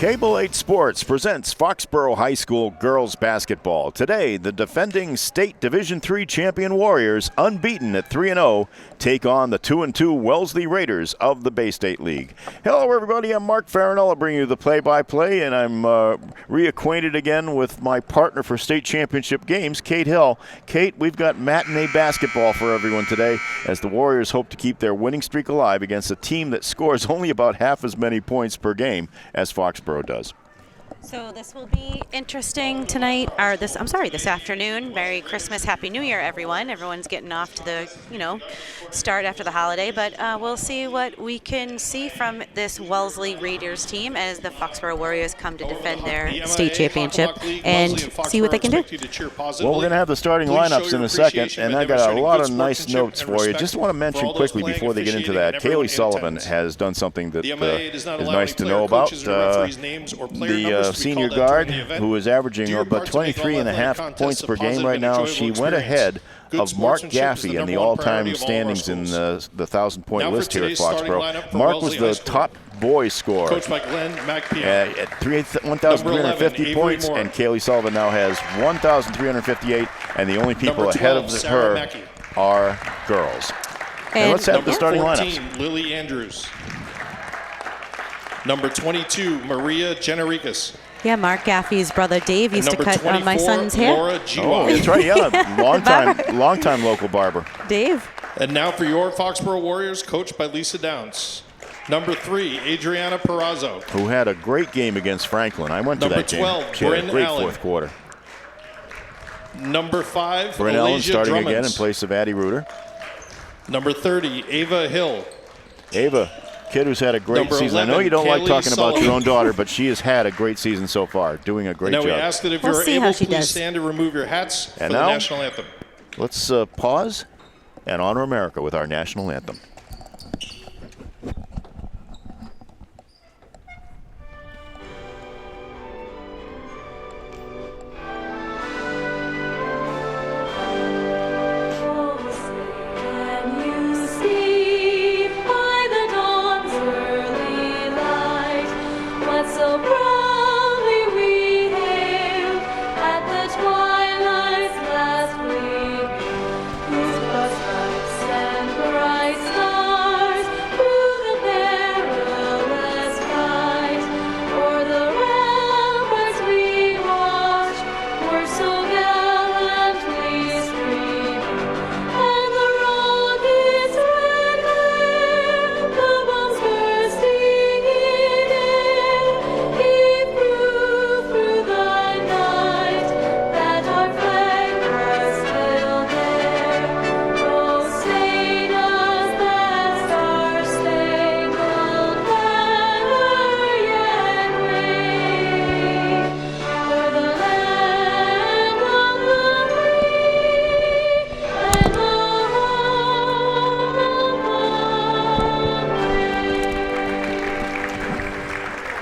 Cable 8 Sports presents Foxborough High School girls basketball. Today, the defending state Division III champion Warriors, unbeaten at 3-0, take on the 2-2 Wellesley Raiders of the Bay State League. Hello, everybody. I'm Mark Farrinella, bringing you the play-by-play, and I'm reacquainted again with my partner for state championship games, Kate Hill. Kate, we've got matinee basketball for everyone today as the Warriors hope to keep their winning streak alive against a team that scores only about half as many points per game as Foxborough does. So this will be interesting tonight, or this afternoon. Merry Christmas, Happy New Year, everyone. Everyone's getting off to the, start after the holiday, but we'll see what we can see from this Wellesley Raiders team as the Foxborough Warriors come to defend their state championship and see what they can do. Well, we're going to have the starting lineups in a second, and I got a lot of nice notes for you. Just want to mention quickly before they get into that, Kaylee Sullivan has done something that is nice to know about. The senior guard, who is averaging about 23.5 points per game right now, she went ahead of Mark Gaffey in the all-time standings in the 1,000-point list here at Foxborough. Mark was the top boys scorer at 1,350 points, and Kaylee Sullivan now has 1,358, and the only people ahead of her are girls. And let's have the starting lineups. Lily Andrews. Number 22, Maria Generikas. Yeah, Mark Gaffey's brother Dave used to cut my son's hair. Laura Oh, that's right, yeah. long time local barber. Dave. And now for your Foxborough Warriors, coached by Lisa Downs. Number 3, Adriana Perazzo. Who had a great game against Franklin. I went to that game. Number 12, she had a Bryn great Allen. fourth quarter. Number 5, Bryn Allen Alasia starting Drummons. again in place of Addie Reuter. Number 30, Ava Hill. Ava, kid who's had a great Number season. 11, I know you don't like Kaylee talking about your Sullivan. own daughter, but she has had a great season so far, doing a great Now job. we ask that if We'll you're see how able, she please does. stand and remove your hats for And the now, national anthem. Let's pause and honor America with our national anthem.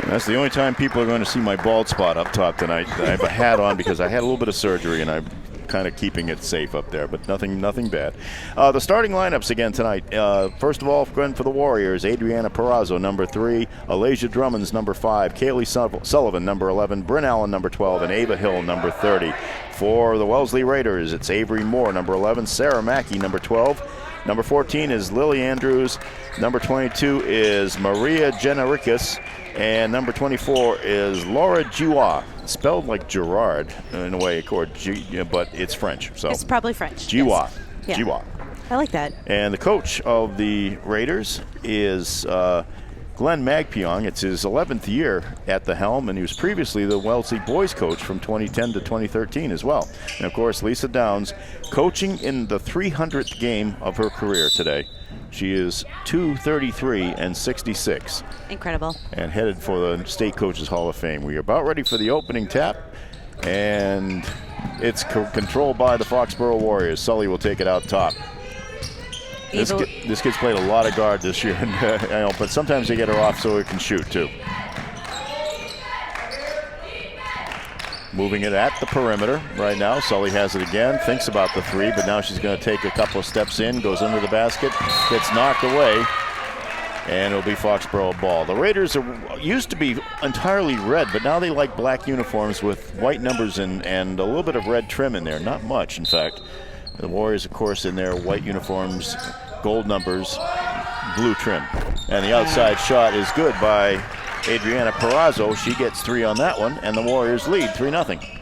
That's the only time people are going to see my bald spot up top tonight. I have a hat on because I had a little bit of surgery, and I'm kind of keeping it safe up there, but nothing bad. The starting lineups again tonight. First of all, going for the Warriors, Adriana Perazzo, number 3, Alasia Drummons, number 5, Kaylee Sullivan, number 11, Bryn Allen, number 12, and Ava Hill, number 30. For the Wellesley Raiders, it's Avery Moore, number 11, Sarah Mackey, number 12. Number 14 is Lily Andrews. Number 22 is Maria Generikas. And number 24 is Laura Giwa, spelled like Gerard in a way, but it's French. So It's probably French. Giwa. Yes. Yeah. Giwa. I like that. And the coach of the Raiders is Glenn Magpiong. It's his 11th year at the helm, and he was previously the Wellesley boys coach from 2010 to 2013 as well. And, of course, Lisa Downs coaching in the 300th game of her career today. She is 233 and 66. Incredible. And headed for the State Coaches Hall of Fame. We are about ready for the opening tap, and it's controlled by the Foxborough Warriors. Sully will take it out top. This kid's played a lot of guard this year, but sometimes they get her off so it can shoot too. Moving it at the perimeter right now. Sully has it again, thinks about the three, but now she's going to take a couple of steps in, goes under the basket, gets knocked away. And it'll be Foxborough ball. The Raiders used to be entirely red, but now they like black uniforms with white numbers and a little bit of red trim in there. Not much, in fact. The Warriors, of course, in their white uniforms, gold numbers, blue trim. And the outside shot is good by Adriana Perazzo. She gets 3 on that one, and the Warriors lead 3-0.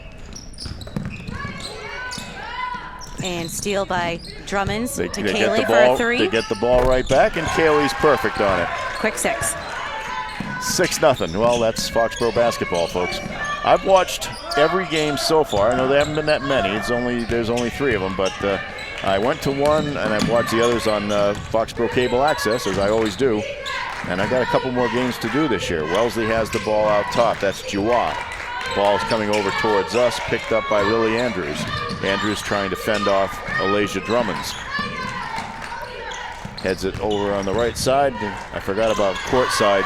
And steal by Drummonds to They Kaylee for a 3. They get the ball right back, and Kaylee's perfect on it. Quick 6. 6-0. Well, that's Foxborough basketball, folks. I've watched every game so far. I know there haven't been that many. There's only 3 of them, but I went to one, and I've watched the others on Foxboro Cable Access, as I always do. And I got a couple more games to do this year. Wellesley has the ball out top. That's Jua. Ball's coming over towards us, picked up by Lily Andrews. Andrews trying to fend off Alasia Drummonds. Heads it over on the right side. I forgot about courtside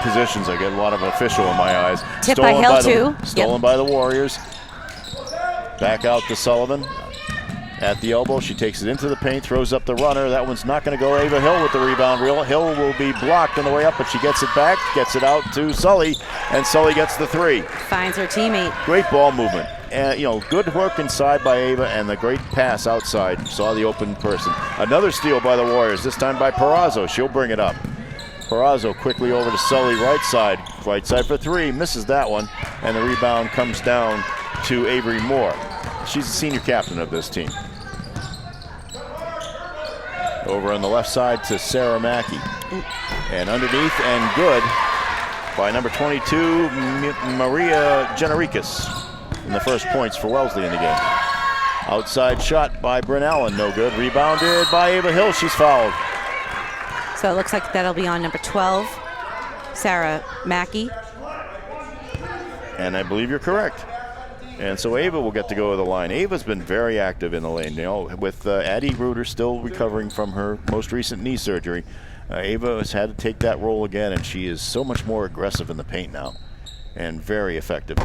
positions. I get a lot of official in my eyes. Tip by Hill, too. Stolen by the Warriors. Back out to Sullivan. At the elbow, she takes it into the paint, throws up the runner. That one's not going to go. Ava Hill with the rebound. Hill will be blocked on the way up, but she gets it back, gets it out to Sully, and Sully gets the 3. Finds her teammate. Great ball movement. And, good work inside by Ava, and the great pass outside. Saw the open person. Another steal by the Warriors, this time by Perazzo. She'll bring it up. Perazzo quickly over to Sully, right side for 3. Misses that one, and the rebound comes down to Avery Moore. She's the senior captain of this team. Over on the left side to Sarah Mackey. And underneath and good by number 22, Maria Genericus. In the first points for Wellesley in the game. Outside shot by Bryn Allen, no good. Rebounded by Ava Hill, she's fouled. So it looks like that'll be on number 12, Sarah Mackey. And I believe you're correct. And so Ava will get to go to the line. Ava's been very active in the lane. With Addie Reuter still recovering from her most recent knee surgery, Ava has had to take that role again, and she is so much more aggressive in the paint now and very effective.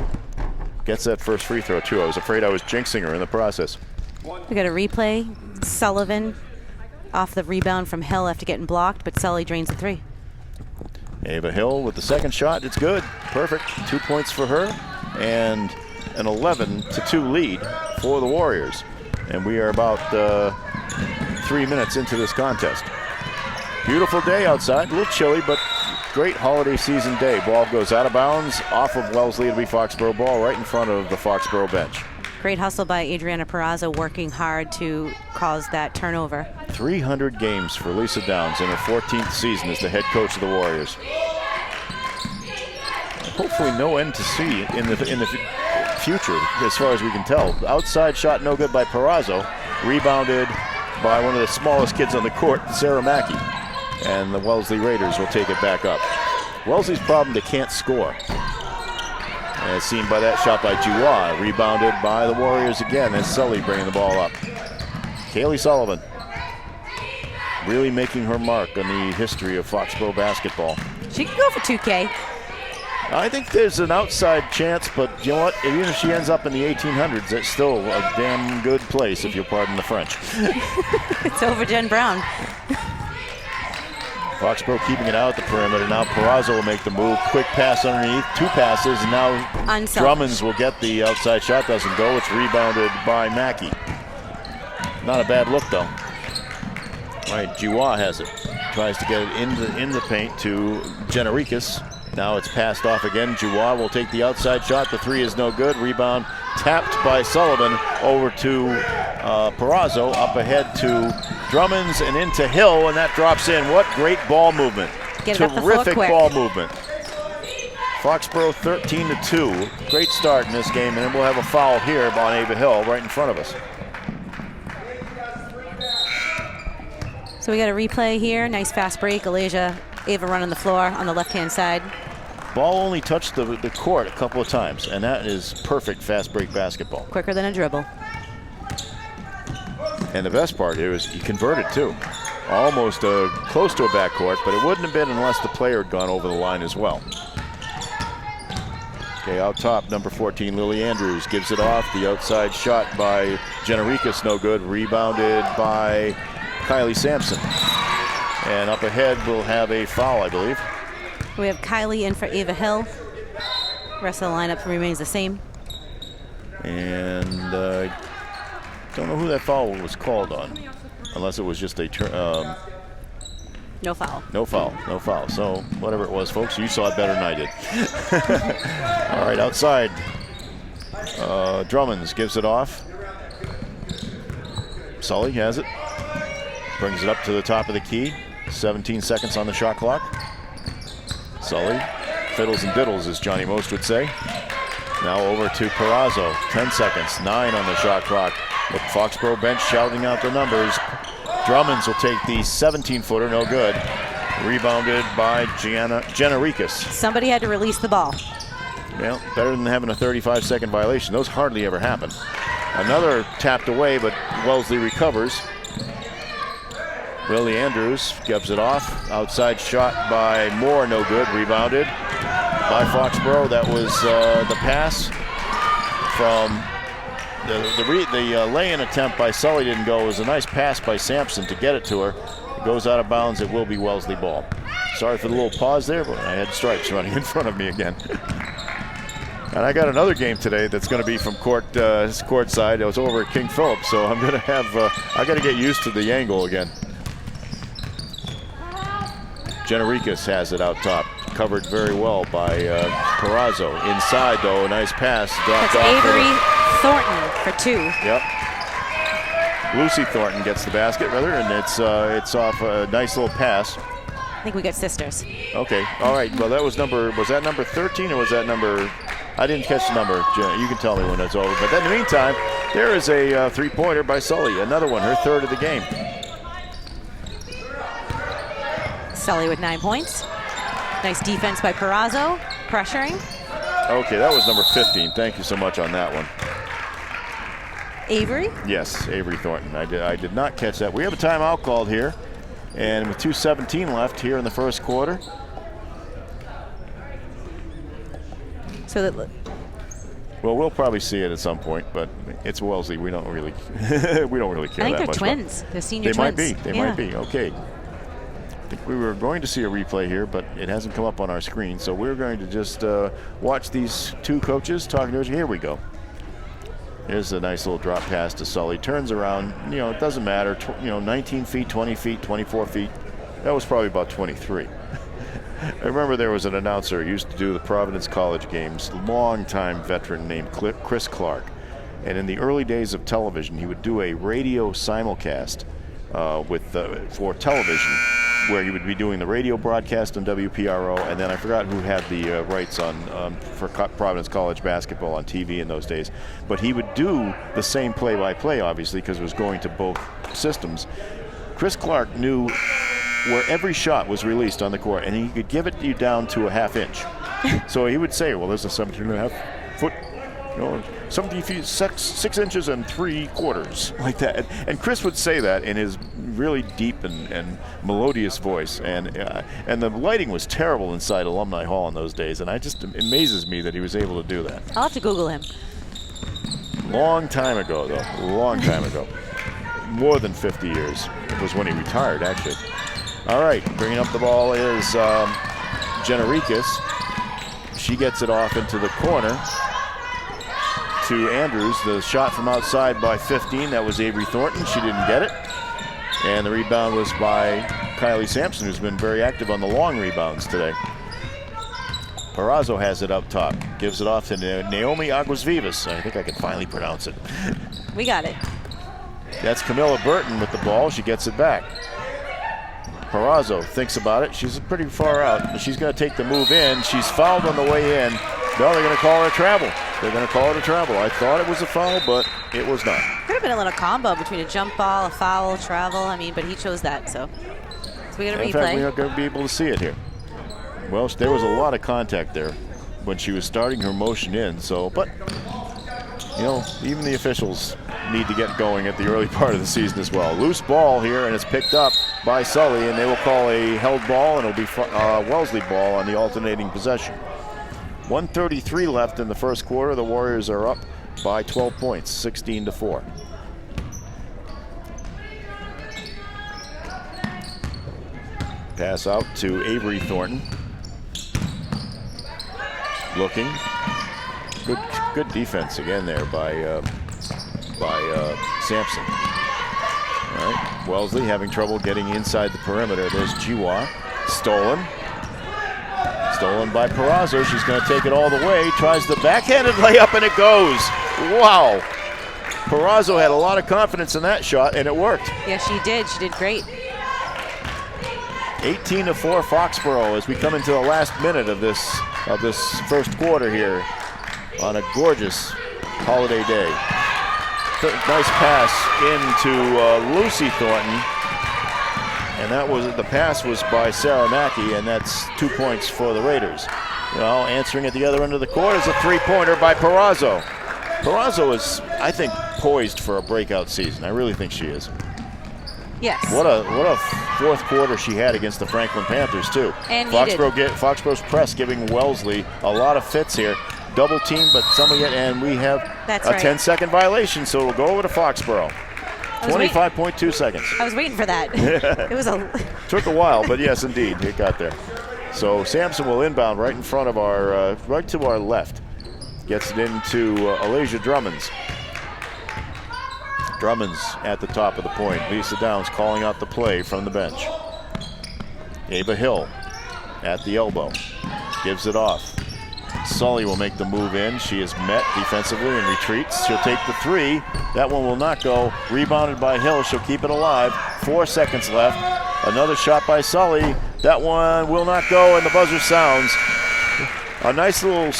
Gets that first free throw, too. I was afraid I was jinxing her in the process. We got a replay. Sullivan off the rebound from Hill after getting blocked, but Sully drains the 3. Ava Hill with the second shot. It's good. Perfect. 2 points for her. And an 11-2 lead for the Warriors. And we are about 3 minutes into this contest. Beautiful day outside. A little chilly, but great holiday season day. Ball goes out of bounds off of Wellesley. It'll be Foxborough ball right in front of the Foxborough bench. Great hustle by Adriana Perazzo, working hard to cause that turnover. 300 games for Lisa Downs in her 14th season as the head coach of the Warriors. Hopefully no end to see in the future, as far as we can tell. Outside shot no good by Perazzo. Rebounded by one of the smallest kids on the court, Sarah Mackey. And the Wellesley Raiders will take it back up. Wellesley's problem, they can't score. As seen by that shot by Jua. Rebounded by the Warriors again as Sully bringing the ball up. Kaylee Sullivan really making her mark on the history of Foxborough basketball. She can go for 2K. I think there's an outside chance, but you know what? Even if she ends up in the 1800s, it's still a damn good place, if you'll pardon the French. It's over Jen Brown. Foxborough keeping it out at the perimeter. Now Perazzo will make the move. Quick pass underneath. 2 passes, and now Drummonds will get the outside shot. Doesn't go. It's rebounded by Mackey. Not a bad look, though. All right, Jua has it. Tries to get it in the paint to Genericus. Now it's passed off again. Jua will take the outside shot. The 3 is no good. Rebound tapped by Sullivan over to Perazzo. Up ahead to Drummonds and into Hill, and that drops in. What great ball movement. Terrific ball movement. Foxborough 13-2. Great start in this game, and then we'll have a foul here on Ava Hill right in front of us. So we got a replay here. Nice fast break. Ava running the floor on the left-hand side. Ball only touched the court a couple of times, and that is perfect fast break basketball. Quicker than a dribble. And the best part here is he converted too. Almost close to a backcourt, but it wouldn't have been unless the player had gone over the line as well. Okay, out top, number 14, Lily Andrews gives it off. The outside shot by Genericus, no good. Rebounded by Kylie Sampson. And up ahead, we'll have a foul, I believe. We have Kylie in for Ava Hill. Rest of the lineup remains the same. And don't know who that foul was called on, unless it was just a no foul. No foul, no foul. So whatever it was, folks, you saw it better than I did. All right, outside. Drummonds gives it off. Sully has it. Brings it up to the top of the key. 17 seconds on the shot clock. Sully fiddles and diddles, as Johnny Most would say. Now over to Perazzo. 10 seconds, 9 on the shot clock. The Foxborough bench shouting out the numbers. Drummonds will take the 17-footer, no good. Rebounded by Generikas. Somebody had to release the ball. Well, better than having a 35-second violation. Those hardly ever happen. Another tapped away, but Wellesley recovers. Willie Andrews gives it off. Outside shot by Moore, no good. Rebounded by Foxborough. That was the pass from the lay-in attempt by Sully didn't go. It was a nice pass by Sampson to get it to her. It goes out of bounds. It will be Wellesley ball. Sorry for the little pause there, but I had stripes running in front of me again. And I got another game today that's going to be from courtside. I was over at King Philip, so I'm going to have I got to get used to the angle again. Generikas has it out top, covered very well by Perazzo. Inside though, a nice pass. That's Avery Thornton for 2. Yep. Lucy Thornton gets the basket, rather, and it's off a nice little pass. I think we got sisters. Okay, all right. Well, was that number 13 or was that number? I didn't catch the number. You can tell me when it's over. But then in the meantime, there is a three-pointer by Sully. Another one, her third of the game. Sully with 9 points. Nice defense by Perazzo, pressuring. Okay, that was number 15. Thank you so much on that one. Avery? Yes, Avery Thornton. I did not catch that. We have a timeout called here, and with 2:17 left here in the first quarter. So that. Well, we'll probably see it at some point, but it's Wellesley. We don't really care I think that they're much. twins. They're senior they twins. They might be. Okay. I think we were going to see a replay here, but it hasn't come up on our screen. So we're going to just watch these two coaches talking to us. Here we go. Here's a nice little drop pass to Sully. Turns around. It doesn't matter. 19 feet, 20 feet, 24 feet. That was probably about 23. I remember there was an announcer who used to do the Providence College games, long-time veteran named Chris Clark. And in the early days of television, he would do a radio simulcast for television, where he would be doing the radio broadcast on WPRO, and then I forgot who had the rights for Providence College basketball on TV in those days. But he would do the same play-by-play, obviously, because it was going to both systems. Chris Clark knew where every shot was released on the court, and he could give it to you down to a half inch. So he would say, well, there's a 17.5 foot, 17 feet, 6 inches and 3/4, like that. And Chris would say that in his really deep and melodious voice. And the lighting was terrible inside Alumni Hall in those days, and it amazes me that he was able to do that. I'll have to Google him. Long time ago, though. Long time ago. More than 50 years. It was when he retired, actually. All right, bringing up the ball is Generikas. She gets it off into the corner to Andrews. The shot from outside by 15, that was Avery Thornton. She didn't get it. And the rebound was by Kylie Sampson, who's been very active on the long rebounds today. Perazzo has it up top. Gives it off to Naomi Aguasvivas. I think I can finally pronounce it. We got it. That's Camilla Burton with the ball. She gets it back. Perazzo thinks about it. She's pretty far out. She's going to take the move in. She's fouled on the way in. No, they're going to call her a travel. They're going to call it a travel. I thought it was a foul, but it was not. Could have been a little combo between a jump ball, a foul, travel. But he chose that, so we got a replay. In fact, we're not going to be able to see it here. Well, there was a lot of contact there when she was starting her motion in. So, but even the officials need to get going at the early part of the season as well. Loose ball here, and it's picked up by Sully, and they will call a held ball, and it'll be Wellesley ball on the alternating possession. 1:33 left in the first quarter. The Warriors are up by 12 points, 16-4. Pass out to Avery Thornton. Looking. Good defense again there by Sampson. All right, Wellesley having trouble getting inside the perimeter. There's Jiwa. Stolen by Perazo. She's going to take it all the way. Tries the backhanded layup, and it goes. Wow. Perazo had a lot of confidence in that shot, and it worked. Yeah, she did. She did great. 18-4 Foxborough as we come into the last minute of this first quarter here on a gorgeous holiday day. Nice pass into Lucy Thornton, and the pass was by Sarah Mackey, and that's 2 points for the Raiders. Well, answering at the other end of the court is a three-pointer by Perazo. Perazo is, I think, poised for a breakout season. I really think she is. Yes. What a fourth quarter she had against the Franklin Panthers too. And Foxborough's press giving Wellesley a lot of fits here. Double team, but and we have a 10-second violation, so we'll go over to Foxborough. 25.2 seconds. I was waiting for that. Took a while, but yes, indeed, it got there. So Sampson will inbound right in front of right to our left. Gets it into Alasia Drummonds. Drummonds at the top of the point. Lisa Downs calling out the play from the bench. Ava Hill at the elbow. Gives it off. Sully will make the move in. She is met defensively and retreats. She'll take the three. That one will not go. Rebounded by Hill. She'll keep it alive. 4 seconds left. Another shot by Sully. That one will not go, and the buzzer sounds. A nice little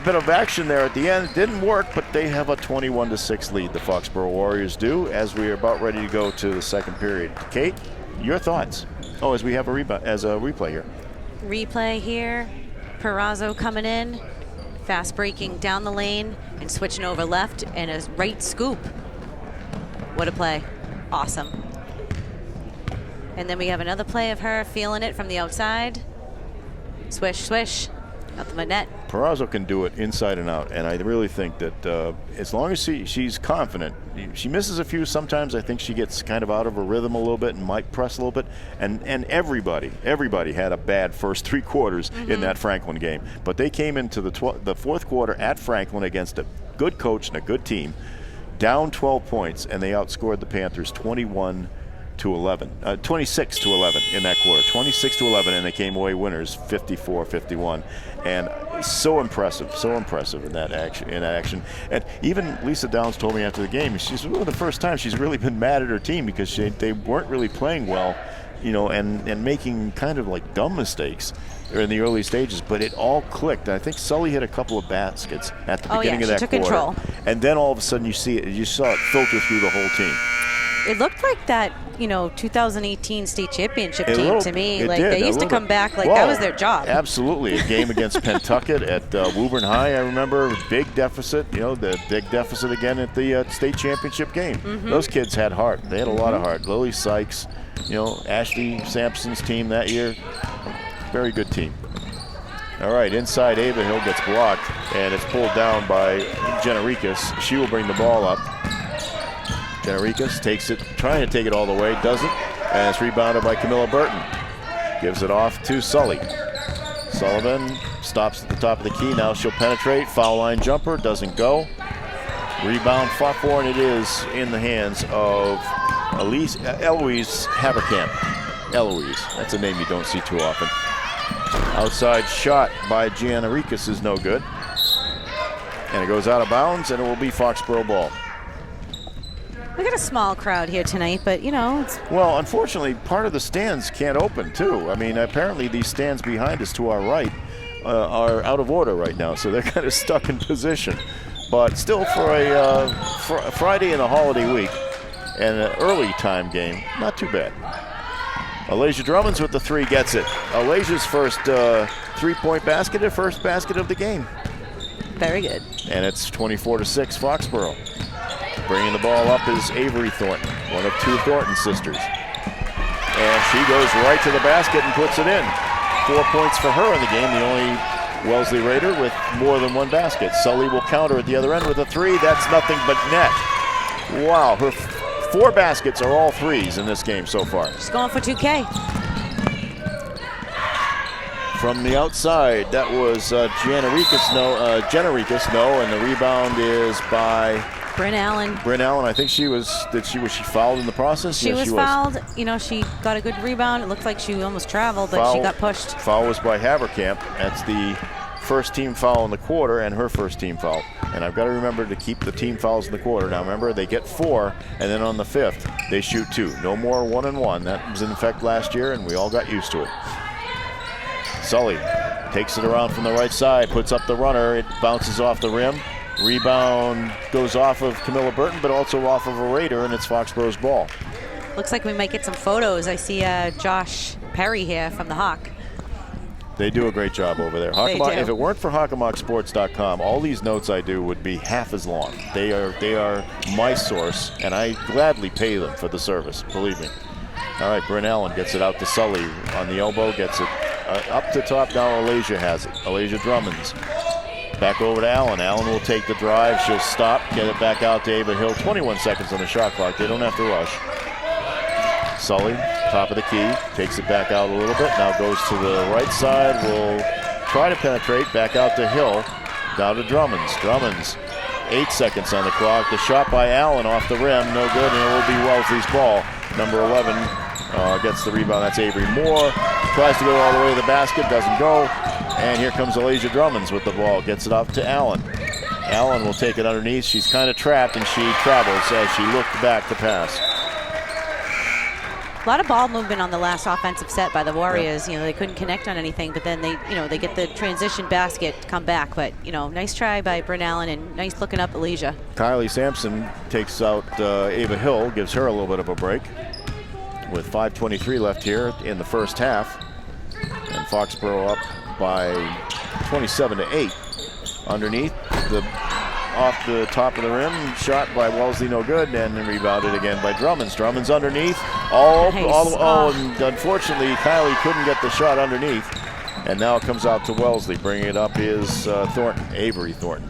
bit of action there at the end. Didn't work, but they have a 21-6 lead, the Foxborough Warriors do, as we are about ready to go to the second period. Kate, your thoughts? Oh, as we have a replay here. Replay here. Perazo coming in, fast breaking down the lane and switching over left, and a right scoop. What a play. Awesome. And then we have another play of her feeling it from the outside. Swish, swish. Out the net. Perazo can do it inside and out, and I really think that as long as she's confident, she misses a few sometimes. I think she gets kind of out of her rhythm a little bit and might press a little bit. And everybody had a bad first 3 quarters in that Franklin game, but they came into the fourth quarter at Franklin against a good coach and a good team, down 12 points, and they outscored the Panthers 26-11 in that quarter. 26-11, and they came away winners 54-51. And so impressive in that action. And even Lisa Downs told me after the game, she's really the first time she's really been mad at her team because they weren't really playing well, and making kind of like dumb mistakes in the early stages, but it all clicked. I think Sully hit a couple of baskets at the beginning of that quarter. Control. And then all of a sudden you saw it filter through the whole team. It looked like that, 2018 state championship team to me. Like they used to come back like that was their job. Absolutely. A game against Pentucket at Woburn High, I remember. Big deficit, the big deficit again at the state championship game. Those kids had heart. They had a lot of heart. Lily Sykes, Ashley Sampson's team that year. Very good team. All right, inside Ava Hill gets blocked, and it's pulled down by Generikas. She will bring the ball up. Generikas takes it, trying to take it all the way, doesn't, and it's rebounded by Camilla Burton. Gives it off to Sully. Sullivan stops at the top of the key. Now she'll penetrate. Foul line jumper, doesn't go. Rebound fought for, and it is in the hands of Eloise Haverkamp. Eloise, that's a name you don't see too often. Outside shot by Gianarikas is no good. And it goes out of bounds, and it will be Foxborough ball. We got a small crowd here tonight, but it's... Well, unfortunately, part of the stands can't open, too. I mean, apparently these stands behind us to our right are out of order right now, so they're kind of stuck in position. But still, for a Friday and a holiday week and an early time game, not too bad. Alasia Drummonds with the three gets it. Alasia's first three-point basket, her first basket of the game. Very good. And it's 24-6 Foxborough. Bringing the ball up is Avery Thornton, one of 2 Thornton sisters. And she goes right to the basket and puts it in. 4 points for her in the game, the only Wellesley Raider with more than 1 basket. Sully will counter at the other end with a 3. That's nothing but net. Wow, her 4 baskets are all 3s in this game so far. She's going for 2K. from the outside. That was Generikas, no, and the rebound is by Bryn Allen. Bryn Allen. I think was she fouled in the process? She was fouled. You know, she got a good rebound. It looked like she almost traveled, but she got pushed. Foul was by Haverkamp. That's the first team foul in the quarter and her first team foul. And I've got to remember to keep the team fouls in the quarter. Now remember, they get 4, and then on the 5th, they shoot 2. No more 1-and-1. That was in effect last year, and we all got used to it. Sully takes it around from the right side, puts up the runner. It bounces off the rim. Rebound goes off of Camilla Burton, but also off of a Raider, and it's Foxborough's ball. Looks like we might get some photos. I see Josh Perry here from the Hawk. They do a great job over there. If it weren't for HockamockSports.com, all these notes I do would be half as long. They are my source, and I gladly pay them for the service, believe me. All right, Bryn Allen gets it out to Sully on the elbow, gets it up to top. Now Alasia has it. Alasia Drummonds. Back over to Allen. Allen will take the drive. She'll stop, get it back out to Ava Hill. 21 seconds on the shot clock. They don't have to rush. Sully, top of the key, takes it back out a little bit. Now goes to the right side. Will try to penetrate. Back out to Hill. Down to Drummonds. Drummonds, 8 seconds on the clock. The shot by Allen off the rim. No good, and it will be Wellesley's ball. Number 11 gets the rebound. That's Avery Moore. Tries to go all the way to the basket. Doesn't go. And here comes Alasia Drummonds with the ball. Gets it up to Allen. Allen will take it underneath. She's kind of trapped, and she travels as she looked back to pass. A lot of ball movement on the last offensive set by the Warriors. You know, they couldn't connect on anything, but then they get the transition basket to come back. But, nice try by Bryn Allen and nice looking up Alasia. Kylie Sampson takes out Ava Hill, gives her a little bit of a break with 5:23 left here in the first half. And Foxborough up by 27-8. Underneath, off the top of the rim, shot by Wellesley, no good, and then rebounded again by Drummonds. Drummonds underneath, and unfortunately Kylie couldn't get the shot underneath, and now it comes out to Wellesley. Bringing it up is Thornton, Avery Thornton.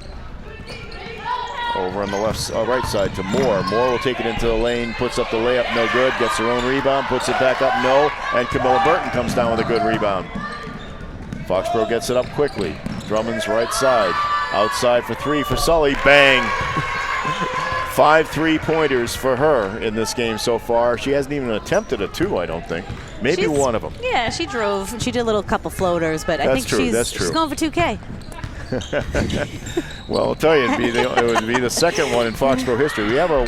Over on the right side to Moore. Moore will take it into the lane, puts up the layup, no good, gets her own rebound, puts it back up, no, and Camilla Burton comes down with a good rebound. Foxborough gets it up quickly. Drummond's right side. Outside for 3 for Sully. Bang! 5 3-pointers for her in this game so far. She hasn't even attempted a 2, I don't think. Maybe one of them. Yeah, she drove. She did a little couple floaters, but I think she's going for 2K. Well, I'll tell you, it would be the second one in Foxborough history. We have a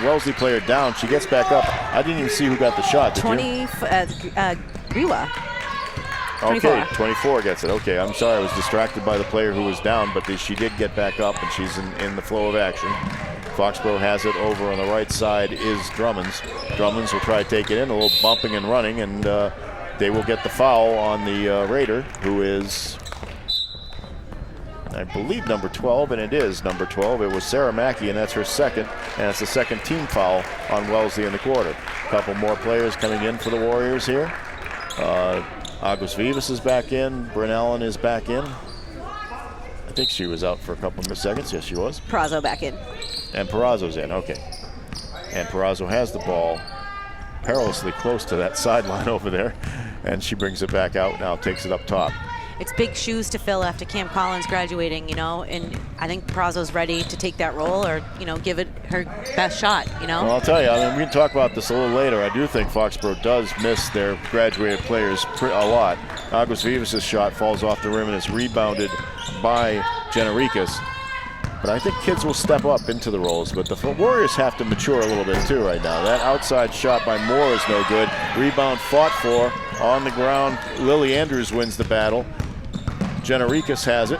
Wellesley player down. She gets back up. I didn't even see who got the shot. Did you? Riwa. Okay, 24 gets it. Okay, I'm sorry. I was distracted by the player who was down, but she did get back up, and she's in the flow of action. Foxborough has it over on the right side is Drummonds. Drummonds will try to take it in, a little bumping and running, and they will get the foul on the Raider, who is, I believe, number 12, and it is number 12. It was Sarah Mackey, and that's her second, and it's the second team foul on Wellesley in the quarter. A couple more players coming in for the Warriors here. Agus Vivas is back in. Bryn Allen is back in. I think she was out for a couple more seconds. Yes, she was. Perazo back in. And Perazo's in, okay. And Perazo has the ball perilously close to that sideline over there, and she brings it back out now, takes it up top. It's big shoes to fill after Cam Collins graduating, and I think Perazo's ready to take that role or, give it her best shot, Well, I'll tell you, we can talk about this a little later. I do think Foxborough does miss their graduated players a lot. Agus Vivas' shot falls off the rim and is rebounded by Generikas. But I think kids will step up into the roles, but the Warriors have to mature a little bit too right now. That outside shot by Moore is no good. Rebound fought for on the ground. Lily Andrews wins the battle. Generikas has it,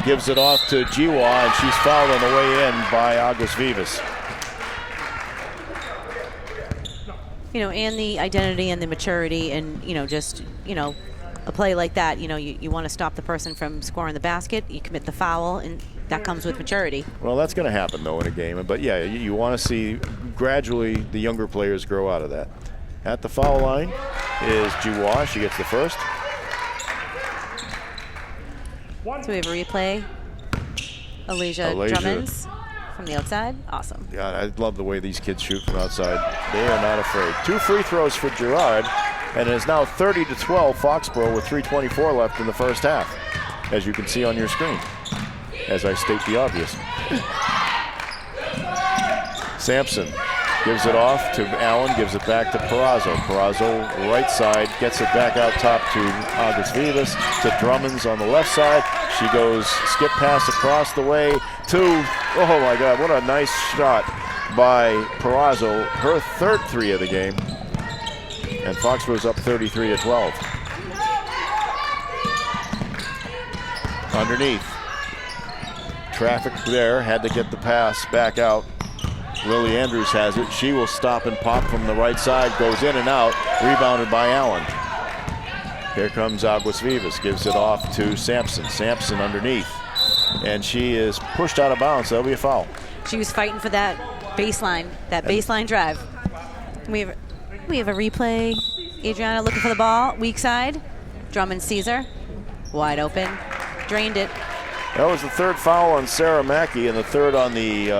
gives it off to Jiwa, and she's fouled on the way in by Agus Vivas. And the identity and the maturity and, a play like that, you want to stop the person from scoring the basket, you commit the foul, and that comes with maturity. Well, that's going to happen, though, in a game. But, yeah, you want to see gradually the younger players grow out of that. At the foul line is Jiwa. She gets the first. So we have a replay. Alasia Drummonds from the outside. Awesome. God, I love the way these kids shoot from outside. They are not afraid. 2 free throws for Gerard. And it is now 30-12 Foxborough with 3:24 left in the first half, as you can see on your screen, as I state the obvious. Sampson gives it off to Allen, gives it back to Perazo. Perazo, right side, gets it back out top to August Vivas, to Drummonds on the left side. She goes skip pass across the way to, oh my God, what a nice shot by Perazo, her third three of the game. And Foxborough's up 33-12. Underneath. Traffic there, had to get the pass back out. Lily Andrews has it. She will stop and pop from the right side, goes in and out, rebounded by Allen. Here comes Aguas Vivas, gives it off to Sampson. Sampson underneath, and she is pushed out of bounds. That'll be a foul. She was fighting for that baseline drive. We have a replay. Adriana looking for the ball, weak side. Drummond sees her, wide open, drained it. That was the third foul on Sarah Mackey and the third on the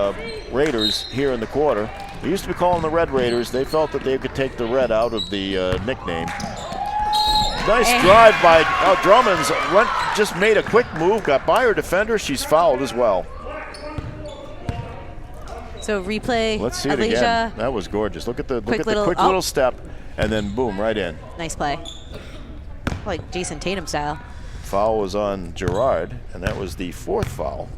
Raiders here in the quarter. They used to be calling the Red Raiders. They felt that they could take the red out of the nickname. Nice drive by Drummonds. Just made a quick move, got by her defender. She's fouled as well. So replay. Let's see it again. That was gorgeous. Look at the quick little step, and then boom, right in. Nice play. Like Jason Tatum style. Foul was on Gerard, and that was the fourth foul.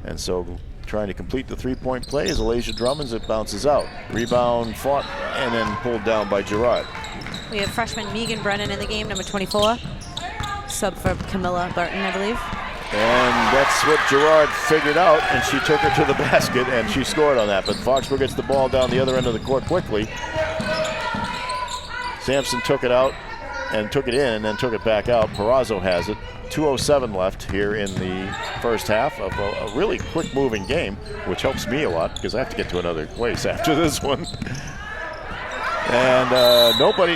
And so trying to complete the three-point play is Alasia Drummonds. It bounces out. Rebound fought and then pulled down by Gerard. We have freshman Megan Brennan in the game, number 24. Sub for Camilla Burton, I believe. And that's what Gerard figured out, and she took her to the basket, and she scored on that. But Foxborough gets the ball down the other end of the court quickly. Sampson took it out and took it in and then took it back out. Perazo has it. 2:07 left here in the first half of a really quick moving game, which helps me a lot because I have to get to another place after this one. And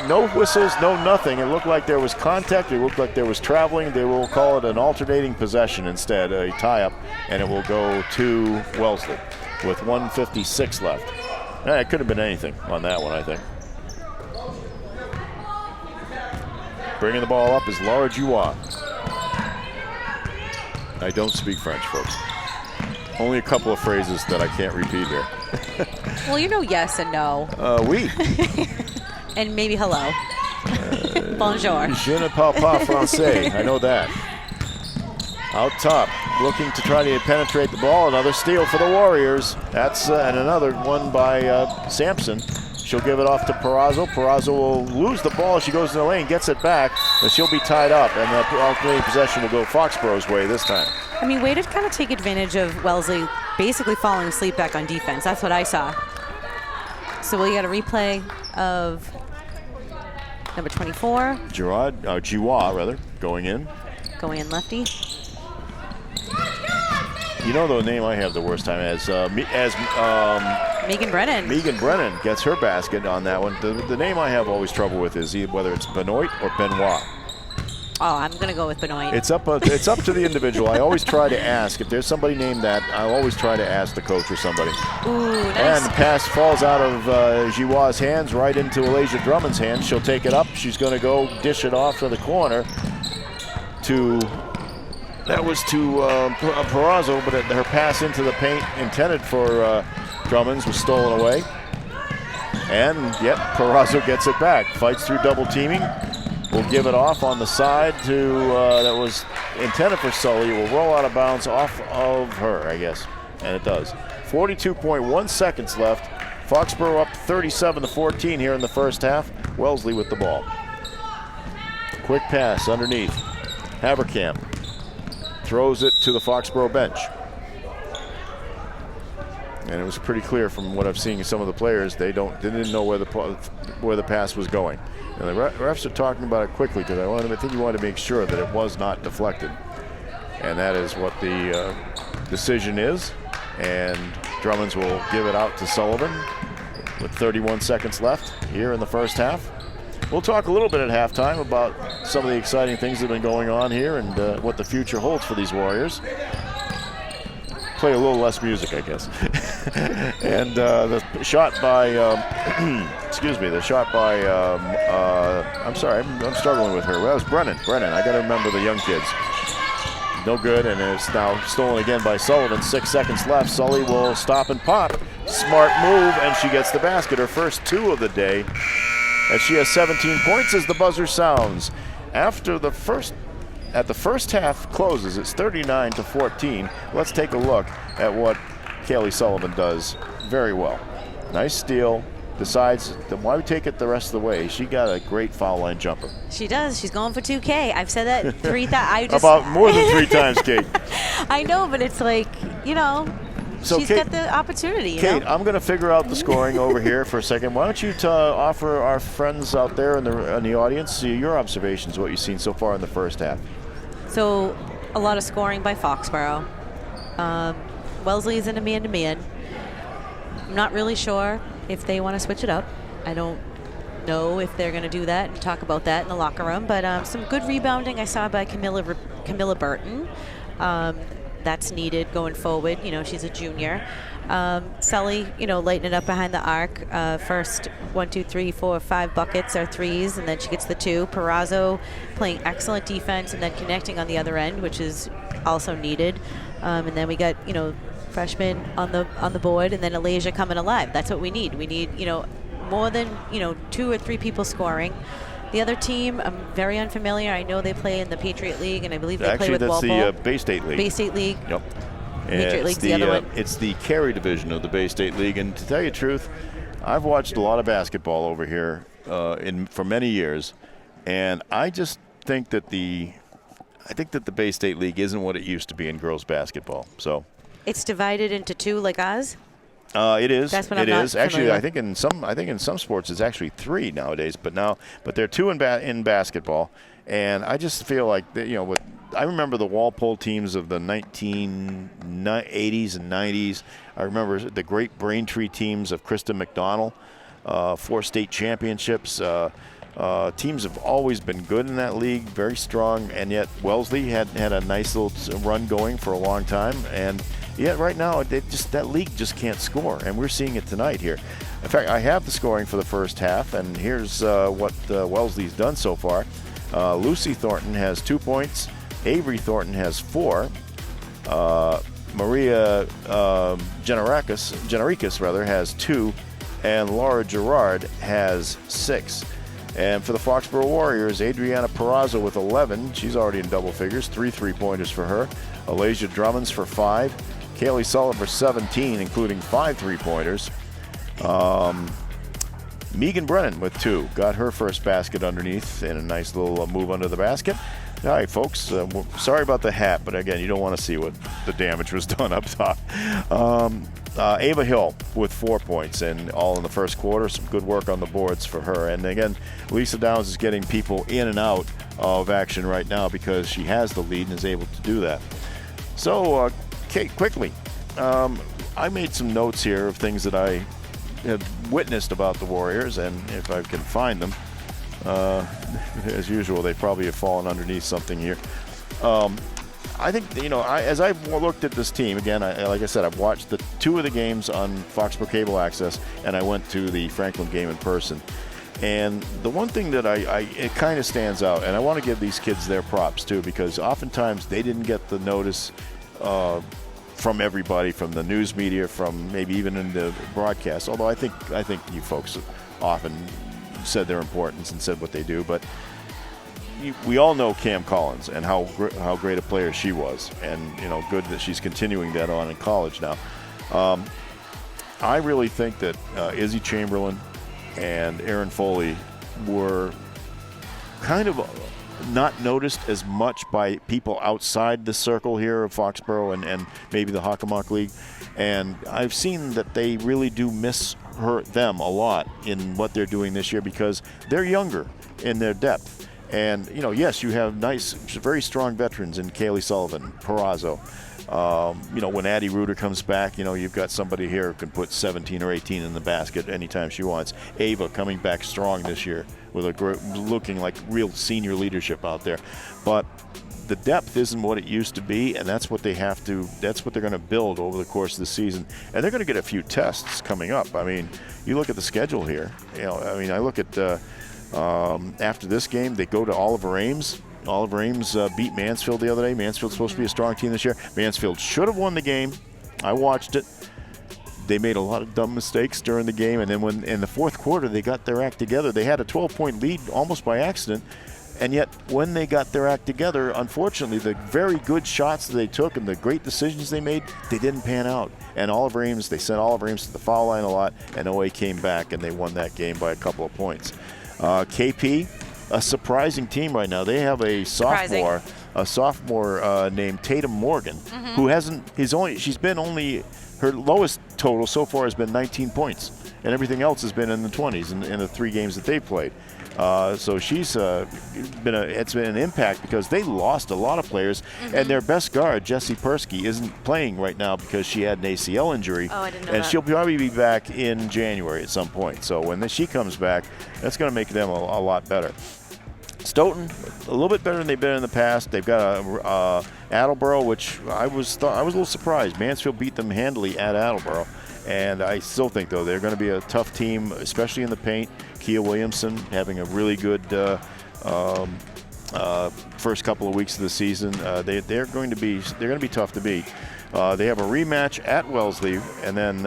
no whistles, no nothing. It looked like there was contact. It looked like there was traveling. They will call it an alternating possession instead, a tie-up, and it will go to Wellesley with 1:56 left. It could have been anything on that one, I think. Bringing the ball up is Laura Dubois. I don't speak French, folks. Only a couple of phrases that I can't repeat here. Well, you know yes and no. Oui. And maybe hello. Bonjour. Je ne parle pas français. I know that. Out top, looking to try to penetrate the ball. Another steal for the Warriors. That's and another one by Sampson. She'll give it off to Perazo. Perazo will lose the ball. She goes in the lane, gets it back, but she'll be tied up, and the alternating possession will go Foxborough's way this time. I mean, way to kind of take advantage of Wellesley basically falling asleep back on defense. That's what I saw. So we got a replay of number 24. Giwa, rather, going in. Going in lefty. You know the name I have the worst time as Megan Brennan. Megan Brennan gets her basket on that one. The name I have always trouble with is whether it's Benoit or Benoit. Oh, I'm going to go with Benoit. It's up to the individual. I always try to ask. If there's somebody named that, I'll always try to ask the coach or somebody. Ooh, nice. And the pass falls out of Giwa's hands right into Alasia Drummond's hands. She'll take it up. She's going to go dish it off to the corner to... That was to Perazo, but her pass into the paint intended for Drummonds was stolen away. And yet Perazo gets it back. Fights through double teaming. Will give it off on the side to that was intended for Sully. It will roll out of bounds off of her, I guess. And it does. 42.1 seconds left. Foxborough up 37-14 here in the first half. Wellesley with the ball. Quick pass underneath. Haverkamp throws it to the Foxborough bench. And it was pretty clear from what I've seen in some of the players, they didn't know where the pass was going. And the refs are talking about it quickly because I think you wanted to make sure that it was not deflected. And that is what the decision is. And Drummonds will give it out to Sullivan with 31 seconds left here in the first half. We'll talk a little bit at halftime about some of the exciting things that have been going on here and what the future holds for these Warriors. play a little less music, I guess. And the shot by, the shot by, I'm sorry, I'm struggling with her. Well, that was Brennan. I got to remember the young kids. No good, and it's now stolen again by Sullivan. 6 seconds left. Sully will stop and pop. Smart move, and she gets the basket. Her first 2 of the day. And she has 17 points as the buzzer sounds. At the first half closes, it's 39-14. Let's take a look at what Kaylee Sullivan does very well. Nice steal. Decides why we take it the rest of the way. She got a great foul line jumper. She does. She's going for 2K. I've said that 3,000. About more than 3 times, Kate. I know, but it's like, So she's Kate, got the opportunity. Kate, I'm going to figure out the scoring over here for a second. Why don't you offer our friends out there in the audience your observations, what you've seen so far in the first half? So a lot of scoring by Foxborough. Wellesley is in a man-to-man. I'm not really sure if they want to switch it up. I don't know if they're going to do that and talk about that in the locker room. But some good rebounding I saw by Camilla Burton. That's needed going forward. She's a junior. Sully, lighting it up behind the arc. First 1, 2, 3, 4, 5 buckets are threes, and then she gets the 2. Perazzo playing excellent defense and then connecting on the other end, which is also needed. And then we got, freshman on the board, and then Alasia coming alive. That's what we need. We need, more than 2 or 3 people scoring. The other team, I'm very unfamiliar. I know they play in the Patriot League, and I believe they play with Walpole. Actually, that's the Bay State League. Bay State League. Yep. Patriot League's the other one. It's the Cary division of the Bay State League, and to tell you the truth, I've watched a lot of basketball over here for many years, and I just think that the Bay State League isn't what it used to be in girls basketball. So it's divided into 2 like ours. It is. That's what it I'm is not actually. familiar. I think in some sports it's actually 3 nowadays. But there are 2 in basketball, and I just feel like I remember the Walpole teams of the 1980s and 90s. I remember the great Braintree teams of Krista McDonald, 4 state championships. Teams have always been good in that league, very strong, and yet Wellesley had a nice little run going for a long time, and yet right now that league just can't score, and we're seeing it tonight here. In fact, I have the scoring for the first half, and here's what Wellesley's done so far. Lucy Thornton has 2 points. Avery Thornton has 4. Maria Genericus has 2, and Laura Gerard has 6. And for the Foxboro Warriors, Adriana Perazzo with 11. She's already in double figures. 3 3-pointers for her. Alasia Drummonds for 5. Kaylee Sullivan for 17, including 5 3-pointers. Megan Brennan with 2. Got her first basket underneath in a nice little move under the basket. All right, folks, sorry about the hat, but again, you don't want to see what the damage was done up top. Ava Hill with 4 points, and all in the first quarter. Some good work on the boards for her. And again, Lisa Downs is getting people in and out of action right now because she has the lead and is able to do that. So, Kate, quickly, I made some notes here of things that I have witnessed about the Warriors, and if I can find them, as usual, they probably have fallen underneath something here. I think, as I've looked at this team, again, like I said, I've watched 2 of the games on Foxboro Cable Access, and I went to the Franklin game in person. And the one thing that it kind of stands out, and I want to give these kids their props too, because oftentimes they didn't get the notice from everybody, from the news media, from maybe even in the broadcast. Although I think you folks have often said their importance and said what they do, but we all know Cam Collins and how great a player she was, and good that she's continuing that on in college now. I really think that Izzy Chamberlain and Aaron Foley were kind of not noticed as much by people outside the circle here of Foxborough and maybe the Hockomock League, and I've seen that they really do miss them a lot in what they're doing this year because they're younger in their depth. And, yes, you have nice, very strong veterans in Kaylee Sullivan, Perazzo. When Addie Reuter comes back, you've got somebody here who can put 17 or 18 in the basket anytime she wants. Ava coming back strong this year with looking like real senior leadership out there. But the depth isn't what it used to be, and that's what they're going to build over the course of the season. And they're going to get a few tests coming up. I mean, you look at the schedule here. I look at after this game, they go to Oliver Ames. Oliver Ames beat Mansfield the other day. Mansfield's supposed to be a strong team this year. Mansfield should have won the game. I watched it. They made a lot of dumb mistakes during the game, and then when in the fourth quarter they got their act together, they had a 12-point lead almost by accident. And yet, when they got their act together, unfortunately, the very good shots that they took and the great decisions they made, they didn't pan out. And they sent Oliver Ames to the foul line a lot, and OA came back, and they won that game by a couple of points. KP, a surprising team right now. They have a sophomore named Tatum Morgan, who she's been only, her lowest total so far has been 19 points, and everything else has been in the 20s in the 3 games that they've played. So she's it's been an impact because they lost a lot of players, and their best guard, Jessie Persky, isn't playing right now because she had an ACL injury. Oh, I didn't know and that. She'll probably be back in January at some point. So when she comes back, that's going to make them a lot better. Stoughton, a little bit better than they've been in the past. They've got Attleboro, which I was a little surprised. Mansfield beat them handily at Attleboro. And I still think, though, they're going to be a tough team, especially in the paint. Kia Williamson having a really good first couple of weeks of the season. They're going to be tough to beat. They have a rematch at Wellesley, and then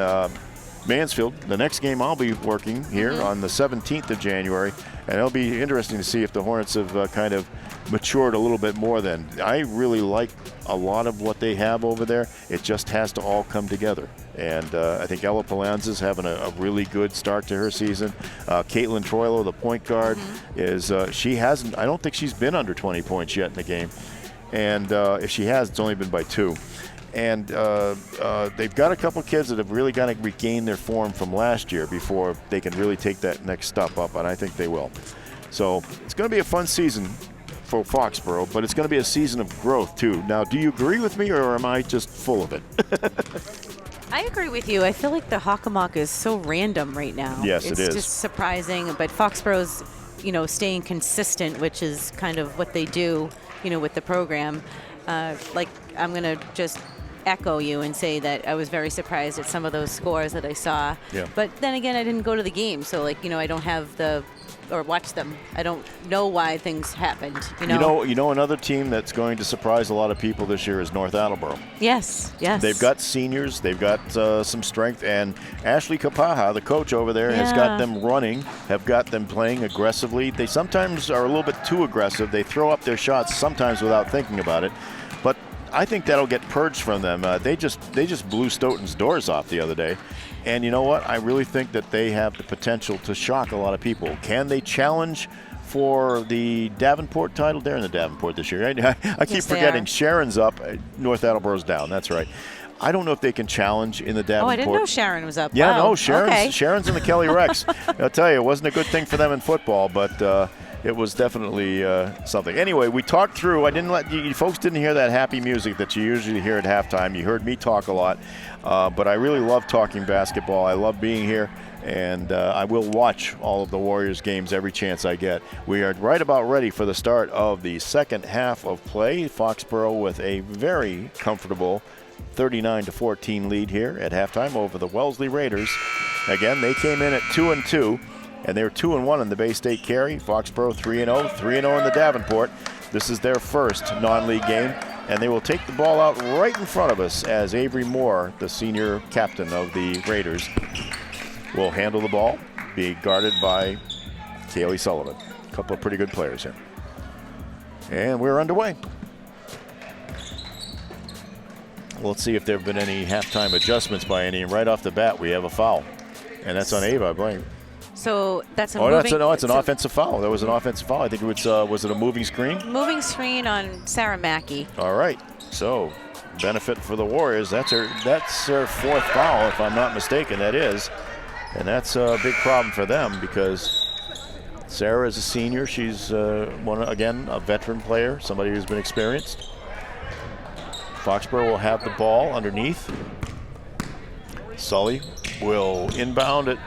Mansfield. The next game I'll be working here on the 17th of January, and it'll be interesting to see if the Hornets have kind of matured a little bit more then. I really like a lot of what they have over there. It just has to all come together. And I think Ella Palanza's having a really good start to her season. Caitlin Troilo, the point guard, I don't think she's been under 20 points yet in the game. And if she has, it's only been by 2. And they've got a couple kids that have really got to regain their form from last year before they can really take that next step up, and I think they will. So it's going to be a fun season for Foxborough, but it's going to be a season of growth too. Now, do you agree with me, or am I just full of it? I agree with you. I feel like the Hockomock is so random right now. Yes, it is. It's just surprising, but Foxborough's, staying consistent, which is kind of what they do, with the program. I'm going to just echo you and say that I was very surprised at some of those scores that I saw. Yeah. But then again, I didn't go to the game, so I don't have or watch them. I don't know why things happened. You know another team that's going to surprise a lot of people this year is North Attleboro. Yes. They've got seniors, they've got some strength, and Ashley Kapaha, the coach over there, has got them running, have got them playing aggressively. They sometimes are a little bit too aggressive. They throw up their shots sometimes without thinking about it, but I think that'll get purged from them. They just blew Stoughton's doors off the other day. And you know what? I really think that they have the potential to shock a lot of people. Can they challenge for the Davenport title? They're in the Davenport this year, right? I keep forgetting. Sharon's up. North Attleboro's down. That's right. I don't know if they can challenge in the Davenport. Oh, I didn't know Sharon was up. Yeah, wow. no, Sharon's in the Kelly Rex. I'll tell you, it wasn't a good thing for them in football, but it was definitely something. Anyway, we talked through. I didn't let you folks didn't hear that happy music that you usually hear at halftime. You heard me talk a lot, but I really love talking basketball. I love being here, and I will watch all of the Warriors games every chance I get. We are right about ready for the start of the second half of play. Foxborough with a very comfortable 39-14 lead here at halftime over the Wellesley Raiders. Again, they came in at 2-2. And they're 2-1 in the Bay State carry. Foxborough 3-0, 3-0 in the Davenport. This is their first non-league game, and they will take the ball out right in front of us as Avery Moore, the senior captain of the Raiders, will handle the ball, be guarded by Kaylee Sullivan. A couple of pretty good players here. And we're underway. Let's see if there have been any halftime adjustments by any. And right off the bat, we have a foul. And that's on Ava, I believe. So that's a it's an offensive foul. That was an offensive foul. I think it was it a moving screen? Moving screen on Sarah Mackey. All right. So benefit for the Warriors. That's her fourth foul, if I'm not mistaken. That is. And that's a big problem for them because Sarah is a senior. She's a veteran player, somebody who's been experienced. Foxborough will have the ball underneath. Sully will inbound it.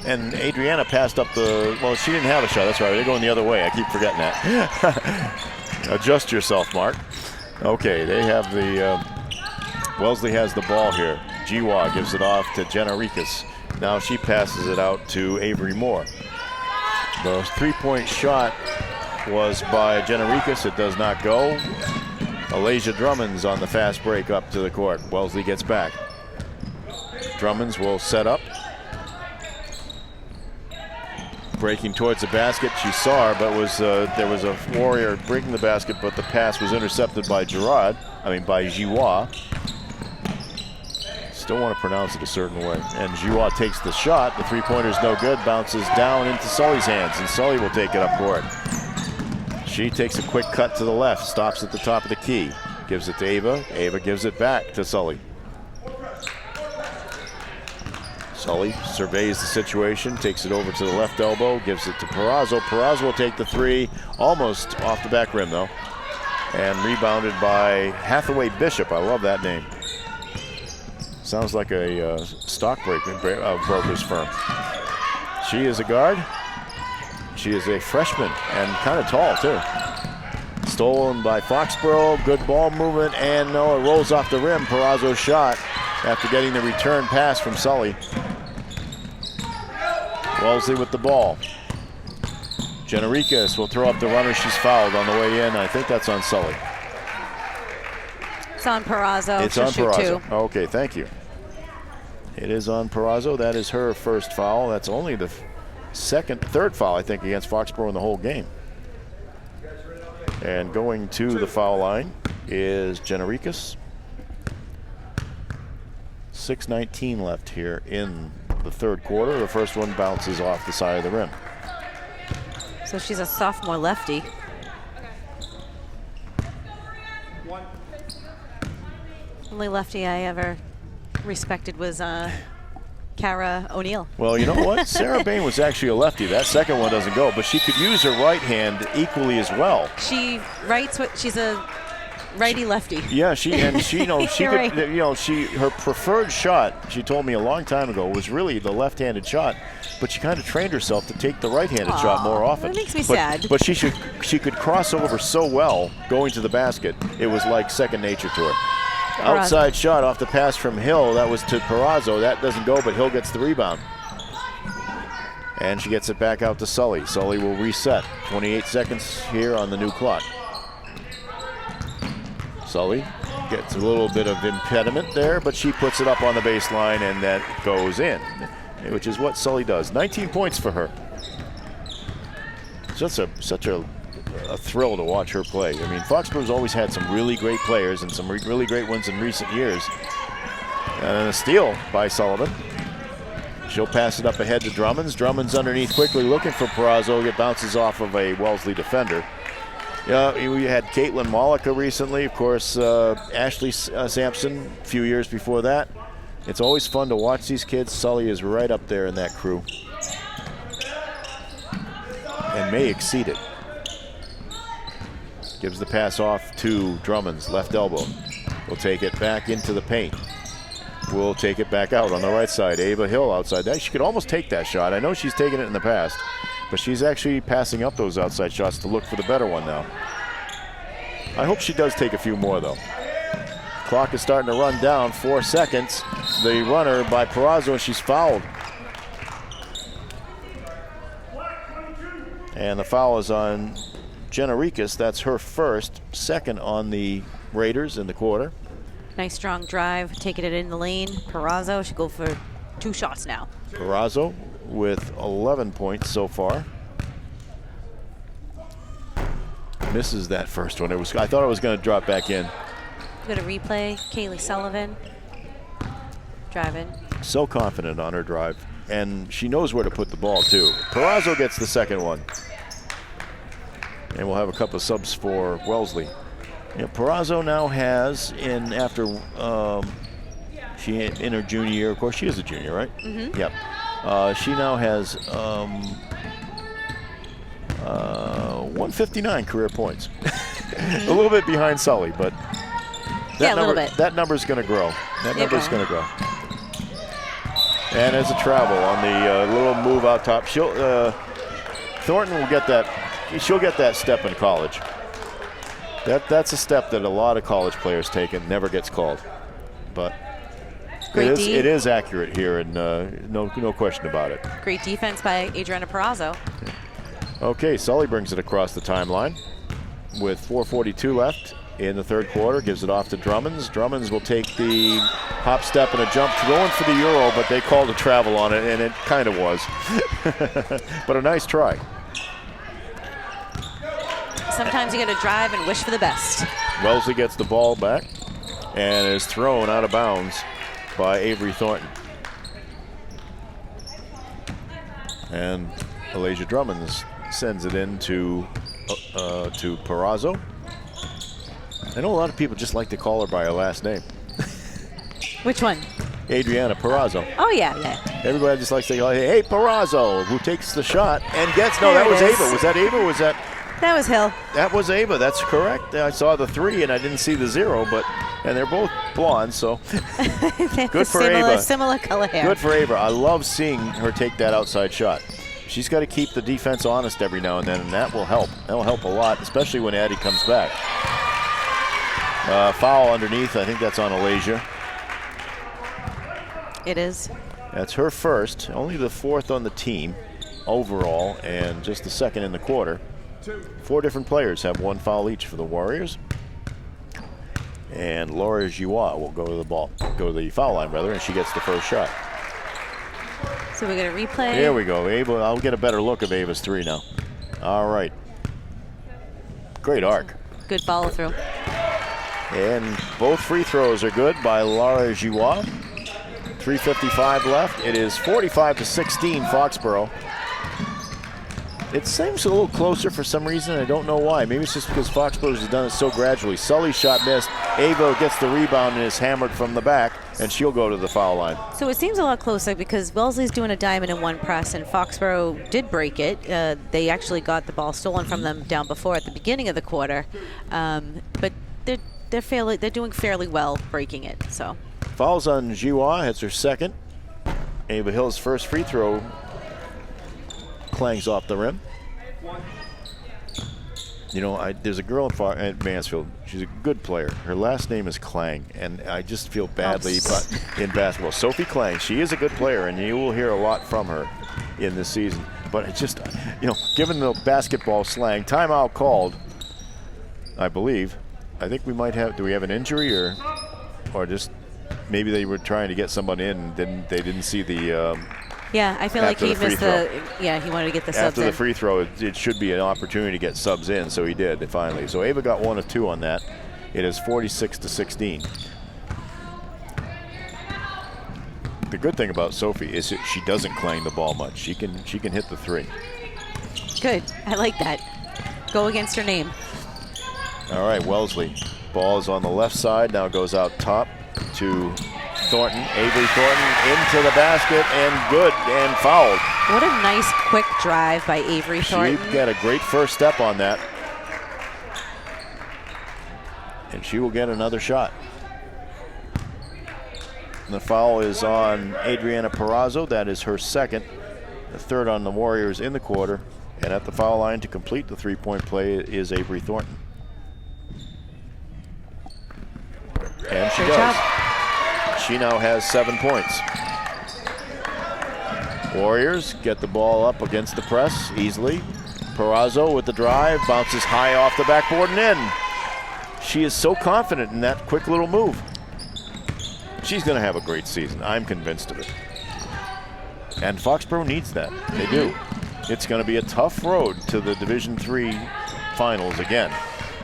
And Adriana passed up she didn't have a shot. That's right. They're going the other way. I keep forgetting that. Adjust yourself, Mark. Okay, they have the Wellesley has the ball here. Jiwa gives it off to Generikas. Now she passes it out to Avery Moore. The three-point shot was by Generikas. It does not go. Alasia Drummonds on the fast break up to the court. Wellesley gets back. Drummonds will set up. Breaking towards the basket. She saw her, but there was a Warrior breaking the basket, but the pass was intercepted by by Jiwa. Still want to pronounce it a certain way. And Jiwa takes the shot. The three-pointer's no good. Bounces down into Sully's hands, and Sully will take it up court. She takes a quick cut to the left, stops at the top of the key. Gives it to Ava. Ava gives it back to Sully. Sully surveys the situation, takes it over to the left elbow, gives it to Perazzo. Perazzo will take the three, almost off the back rim though. And rebounded by Hathaway Bishop. I love that name. Sounds like a broker's firm. She is a guard. She is a freshman and kind of tall too. Stolen by Foxborough, good ball movement, and no, it rolls off the rim. Perazzo's shot after getting the return pass from Sully. Wellesley with the ball. Generikas will throw up the runner. She's fouled on the way in. I think that's on Sully. It's on Perazzo. It's on Perazzo. Okay, thank you. It is on Perazzo. That is her first foul. That's only the third foul, I think, against Foxborough in the whole game. And going to the foul line is Generikas. 6:19 left here in the third quarter. The first one bounces off the side of the rim. So she's a sophomore lefty. Only lefty I ever respected was Cara O'Neill. Well, you know what? Sarah Bain was actually a lefty. That second one doesn't go, but she could use her right hand equally as well. She writes what she's a righty lefty. Yeah, she could, right. Her preferred shot, she told me a long time ago, was really the left-handed shot, but she kind of trained herself to take the right-handed shot more often. That makes me sad. But she could cross over so well going to the basket. It was like second nature to her. Outside shot off the pass from Hill. That was to Perazzo. That doesn't go, but Hill gets the rebound. And she gets it back out to Sully. Sully will reset. 28 seconds here on the new clock. Sully gets a little bit of impediment there, but she puts it up on the baseline, and that goes in, which is what Sully does. 19 points for her. Such a thrill to watch her play. I mean, Foxborough's always had some really great players and some really great ones in recent years. And a steal by Sullivan. She'll pass it up ahead to Drummonds. Drummonds underneath quickly looking for Perazzo. It bounces off of a Wellesley defender. Yeah, we had Caitlin Malika recently. Of course, Ashley Sampson a few years before that. It's always fun to watch these kids. Sully is right up there in that crew. And may exceed it. Gives the pass off to Drummonds, left elbow. Will take it back into the paint. Will take it back out on the right side. Ava Hill outside that. She could almost take that shot. I know she's taken it in the past, but she's actually passing up those outside shots to look for the better one now. I hope she does take a few more, though. Clock is starting to run down. 4 seconds. The runner by Perazzo, and she's fouled. And the foul is on Generikas. That's her first. Second on the Raiders in the quarter. Nice strong drive, taking it in the lane. Perazzo should go for 2 shots now. Perazzo with 11 points so far. Misses that first one. I thought it was going to drop back in. Go to replay. Kaylee Sullivan driving. So confident on her drive, and she knows where to put the ball too. Perazzo gets the second one. And we'll have a couple of subs for Wellesley. Perazzo now has, in her junior year, of course she is a junior, right? Mm-hmm. Yep. She now has 159 career points. A little bit behind Sully, but that number's going to grow. That number's going to grow. And as a travel on the little move out top, Thornton will get that. She'll get that step in college. That's a step that a lot of college players take and never gets called. But it is accurate here, and no question about it. Great defense by Adriana Perazo. Okay, Sully brings it across the timeline with 4:42 left in the third quarter. Gives it off to Drummonds. Drummonds will take the hop, step, and a jump, going for the Euro, but they called a travel on it, and it kind of was. But a nice try. Sometimes you got to drive and wish for the best. Wellesley gets the ball back and is thrown out of bounds by Avery Thornton. And Alasia Drummonds sends it in to Perazo. I know a lot of people just like to call her by her last name. Which one? Adriana Perazo. Oh, yeah. Everybody just likes to go, hey, Perazo, who takes the shot and gets, no, There that was it is. Ava. Was that Ava or was that? That was Hill. That was Ava, that's correct. I saw the 3 and I didn't see the 0, and they're both blonde, so good for Ava. Similar color hair. Good for Ava. I love seeing her take that outside shot. She's got to keep the defense honest every now and then, and that will help. That'll help a lot, especially when Addie comes back. Foul underneath. I think that's on Alasia. It is. That's her first. Only the 4th on the team overall, and just the 2nd in the quarter. 4 different players have 1 foul each for the Warriors. And Laura Giroux will go to the foul line, and she gets the first shot. So we're going to replay. Here we go. Ava, I'll get a better look of Ava's 3 now. All right. Great arc. Good follow through. And both free throws are good by Laura Giroux. 3:55 left. It is 45-16 Foxborough. It seems a little closer for some reason. I don't know why. Maybe it's just because Foxborough has done it so gradually. Sully's shot missed. Ava gets the rebound and is hammered from the back, and she'll go to the foul line. So it seems a lot closer because Wellesley's doing a diamond in one press, and Foxborough did break it. They actually got the ball stolen from them down before at the beginning of the quarter, but they're doing fairly well breaking it. So fouls on Giroux. Hits her second. Ava Hill's first free throw clangs off the rim. You know, there's a girl at Mansfield. She's a good player. Her last name is Klang, and I just feel badly in basketball. Sophie Klang, she is a good player, and you will hear a lot from her in this season. But it's just, given the basketball slang, timeout called, I believe. I think we might have, do we have an injury or just maybe they were trying to get someone in and they didn't see the yeah, I feel like he missed he wanted to get the subs in. After the free throw, it should be an opportunity to get subs in, so he did finally. So Ava got 1 of 2 on that. It is 46-16. The good thing about Sophie is that she doesn't clang the ball much. She can hit the 3. Good, I like that. Go against her name. All right, Wellesley. Ball is on the left side, now goes out top to Thornton. Avery Thornton into the basket and good and fouled. What a nice quick drive by Avery Thornton. She got a great first step on that. And she will get another shot. And the foul is on Adriana Perazo. That is her second. The 3rd on the Warriors in the quarter. And at the foul line to complete the 3-point play is Avery Thornton. And she does. She now has 7 points. Warriors get the ball up against the press easily. Perazo with the drive, bounces high off the backboard and in. She is so confident in that quick little move. She's going to have a great season. I'm convinced of it. And Foxborough needs that. They do. It's going to be a tough road to the Division III finals again.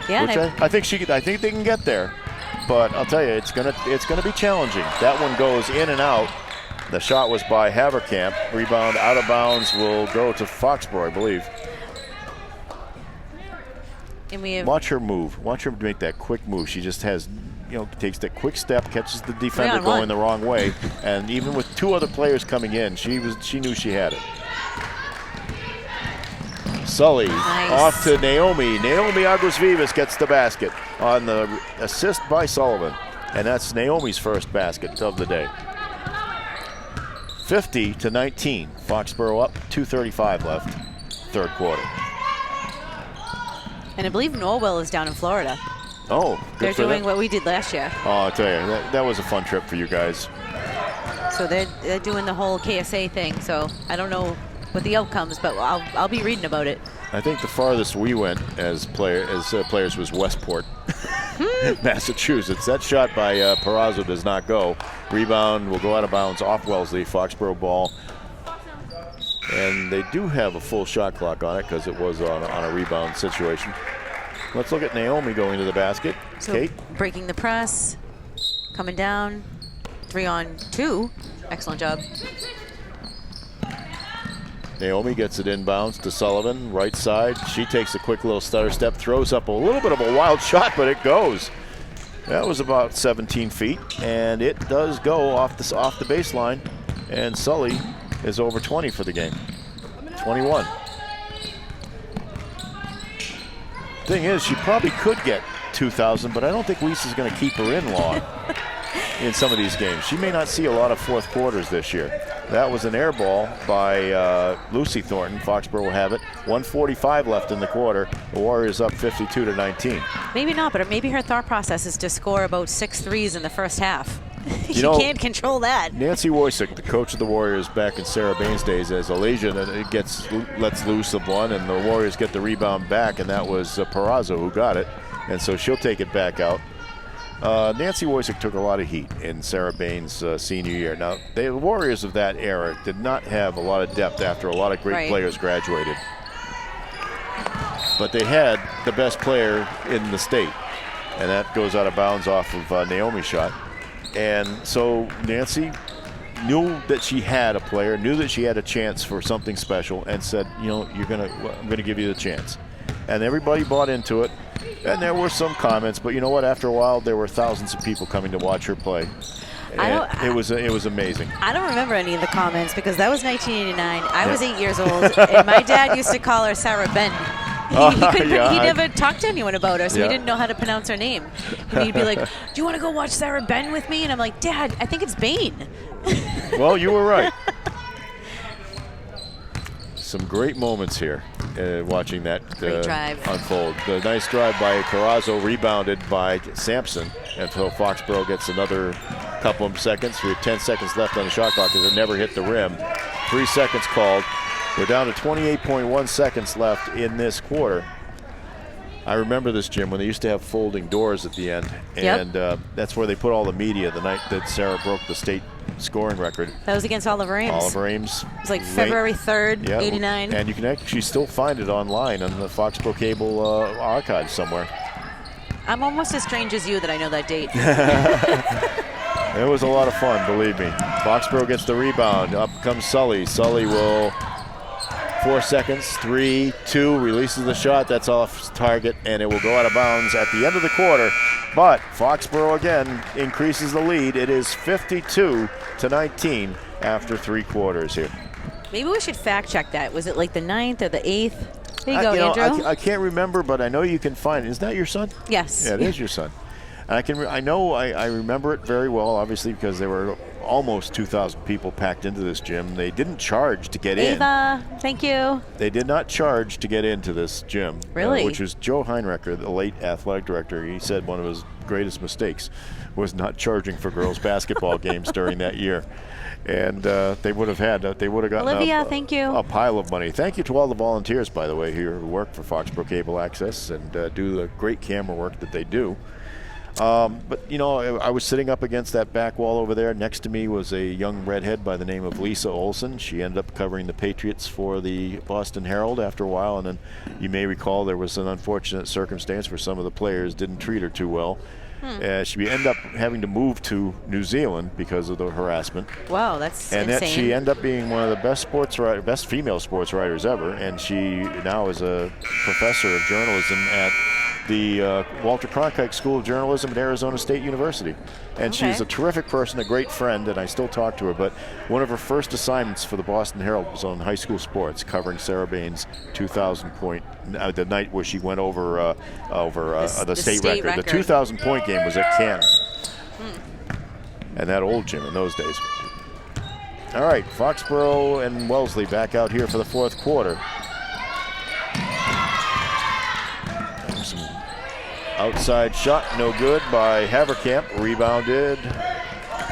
Yeah, which I think they can get there. But I'll tell you, it's gonna be challenging. That one goes in and out. The shot was by Haverkamp. Rebound out of bounds will go to Foxborough, I believe. And watch her move. Watch her make that quick move. She just has, takes that quick step, catches the defender going the wrong way, and even with 2 other players coming in, she knew she had it. Sully off to Naomi. Naomi Aguas-Vivas gets the basket on the assist by Sullivan. And that's Naomi's first basket of the day. 50-19. Foxborough up, 2:35 left, third quarter. And I believe Norwell is down in Florida. Oh, They're good for doing them. what we did last year. Oh, I'll tell you, that was a fun trip for you guys. So they're doing the whole KSA thing. So I don't know what the outcomes, but I'll be reading about it. I think the farthest we went as players was Westport, Massachusetts. That shot by Perazzo does not go. Rebound will go out of bounds off Wellesley. Foxborough ball. And they do have a full shot clock on it because it was on a rebound situation. Let's look at Naomi going to the basket. So Kate. breaking the press, coming down, 3-on-2. Excellent job. Naomi gets it inbounds to Sullivan, right side. She takes a quick little stutter step, throws up a little bit of a wild shot, but it goes. That was about 17 feet, and it does go off the baseline. And Sully is over 20 for the game. 21. Thing is, she probably could get 2,000, but I don't think Lisa's going to keep her in long in some of these games. She may not see a lot of fourth quarters this year. That was an air ball by Lucy Thornton. Foxborough will have it. 1:45 left in the quarter. The Warriors up 52-19. Maybe not, but maybe her thought process is to score about 6 threes in the first half. She know, can't control that. Nancy Woysick, the coach of the Warriors back in Sarah Baines' days as Alasia, it lets loose of one, and the Warriors get the rebound back, and that was Perazzo who got it. And so she'll take it back out. Nancy Woysick took a lot of heat in Sarah Baines' senior year. Now, the Warriors of that era did not have a lot of depth after a lot of great players graduated. But they had the best player in the state, and that goes out of bounds off of Naomi's shot. And so Nancy knew that she had a player, knew that she had a chance for something special, and said, you know, I'm going to give you the chance. And everybody bought into it. And there were some comments, but you know what? After a while, there were thousands of people coming to watch her play. And it was amazing. I don't remember any of the comments because that was 1989. I was 8 years old, and my dad used to call her Sarah Ben. He never talked to anyone about her, so he didn't know how to pronounce her name. And he'd be like, do you want to go watch Sarah Ben with me? And I'm like, Dad, I think it's Bain. Well, you were right. Some great moments here watching that unfold. The nice drive by Perazzo, rebounded by Sampson until Foxborough gets another couple of seconds. We have 10 seconds left on the shot clock because it never hit the rim. 3 seconds called. We're down to 28.1 seconds left in this quarter. I remember this gym when they used to have folding doors at the end, and that's where they put all the media the night that Sarah broke the state scoring record. That was against Oliver Ames. Oliver Ames. It was like February 3rd, 89. And you can actually still find it online on the Foxboro Cable archive somewhere. I'm almost as strange as you that I know that date. It was a lot of fun, believe me. Foxborough gets the rebound. Up comes Sully. Sully will 4 seconds, 3, 2, releases the shot. That's off target, and it will go out of bounds at the end of the quarter. But Foxborough again increases the lead. It is 52-19 after 3 quarters here. Maybe we should fact check that. Was it like the 9th or the 8th? There you go, Andrew. I can't remember, but I know you can find it. Is that your son? Yes. Yeah, it is your son. And I remember it very well, obviously, because there were almost 2,000 people packed into this gym. They didn't charge to get in. Ava, thank you. They did not charge to get into this gym. Really? Which was Joe Heinrecker, the late athletic director. He said one of his greatest mistakes was not charging for girls' basketball games during that year. And they would have gotten Olivia, thank you. A pile of money. Thank you to all the volunteers, by the way, here who work for Foxboro Cable Access and do the great camera work that they do. But, you know, I was sitting up against that back wall over there. Next to me was a young redhead by the name of Lisa Olson. She ended up covering the Patriots for the Boston Herald after a while. And then you may recall there was an unfortunate circumstance where some of the players didn't treat her too well. She ended up having to move to New Zealand because of the harassment. Wow, that's insane. And she ended up being one of the best female sports writers ever. And she now is a professor of journalism at the Walter Cronkite School of Journalism at Arizona State University. And she's a terrific person, a great friend, and I still talk to her. But one of her first assignments for the Boston Herald was on high school sports, covering Sarah Baines' 2,000-point, the night where she went over the state record. The 2,000-point game was at Canton. And that old gym in those days. All right, Foxborough and Wellesley back out here for the fourth quarter. Outside shot, no good by Haverkamp. Rebounded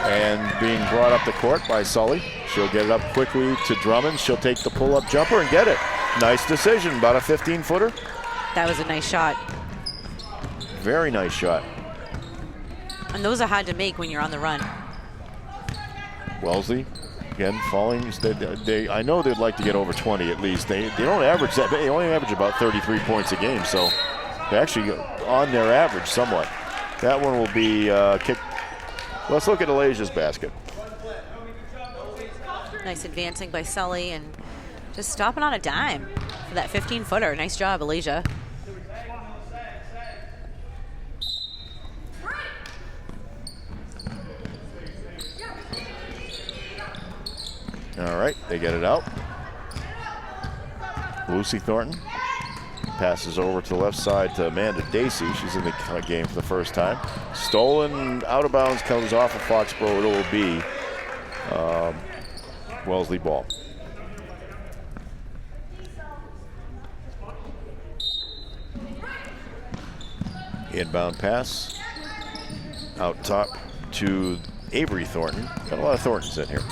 and being brought up the court by Sully. She'll get it up quickly to Drummond. She'll take the pull-up jumper and get it. Nice decision, about a 15-footer. That was a nice shot. Very nice shot. And those are hard to make when you're on the run. Wellesley, again, falling. I know they'd like to get over 20 at least. They don't average that. They only average about 33 points a game, so they're actually on their average somewhat. That one will be kicked. Let's look at Alasia's basket. Nice advancing by Sully and just stopping on a dime for that 15-footer. Nice job, Alasia. All right, they get it out. Lucy Thornton passes over to the left side to Amanda Dacey. She's in the game for the first time. Stolen out of bounds, comes off of Foxborough. It will be Wellesley ball. Inbound pass out top to Avery Thornton. Got a lot of Thorntons in here.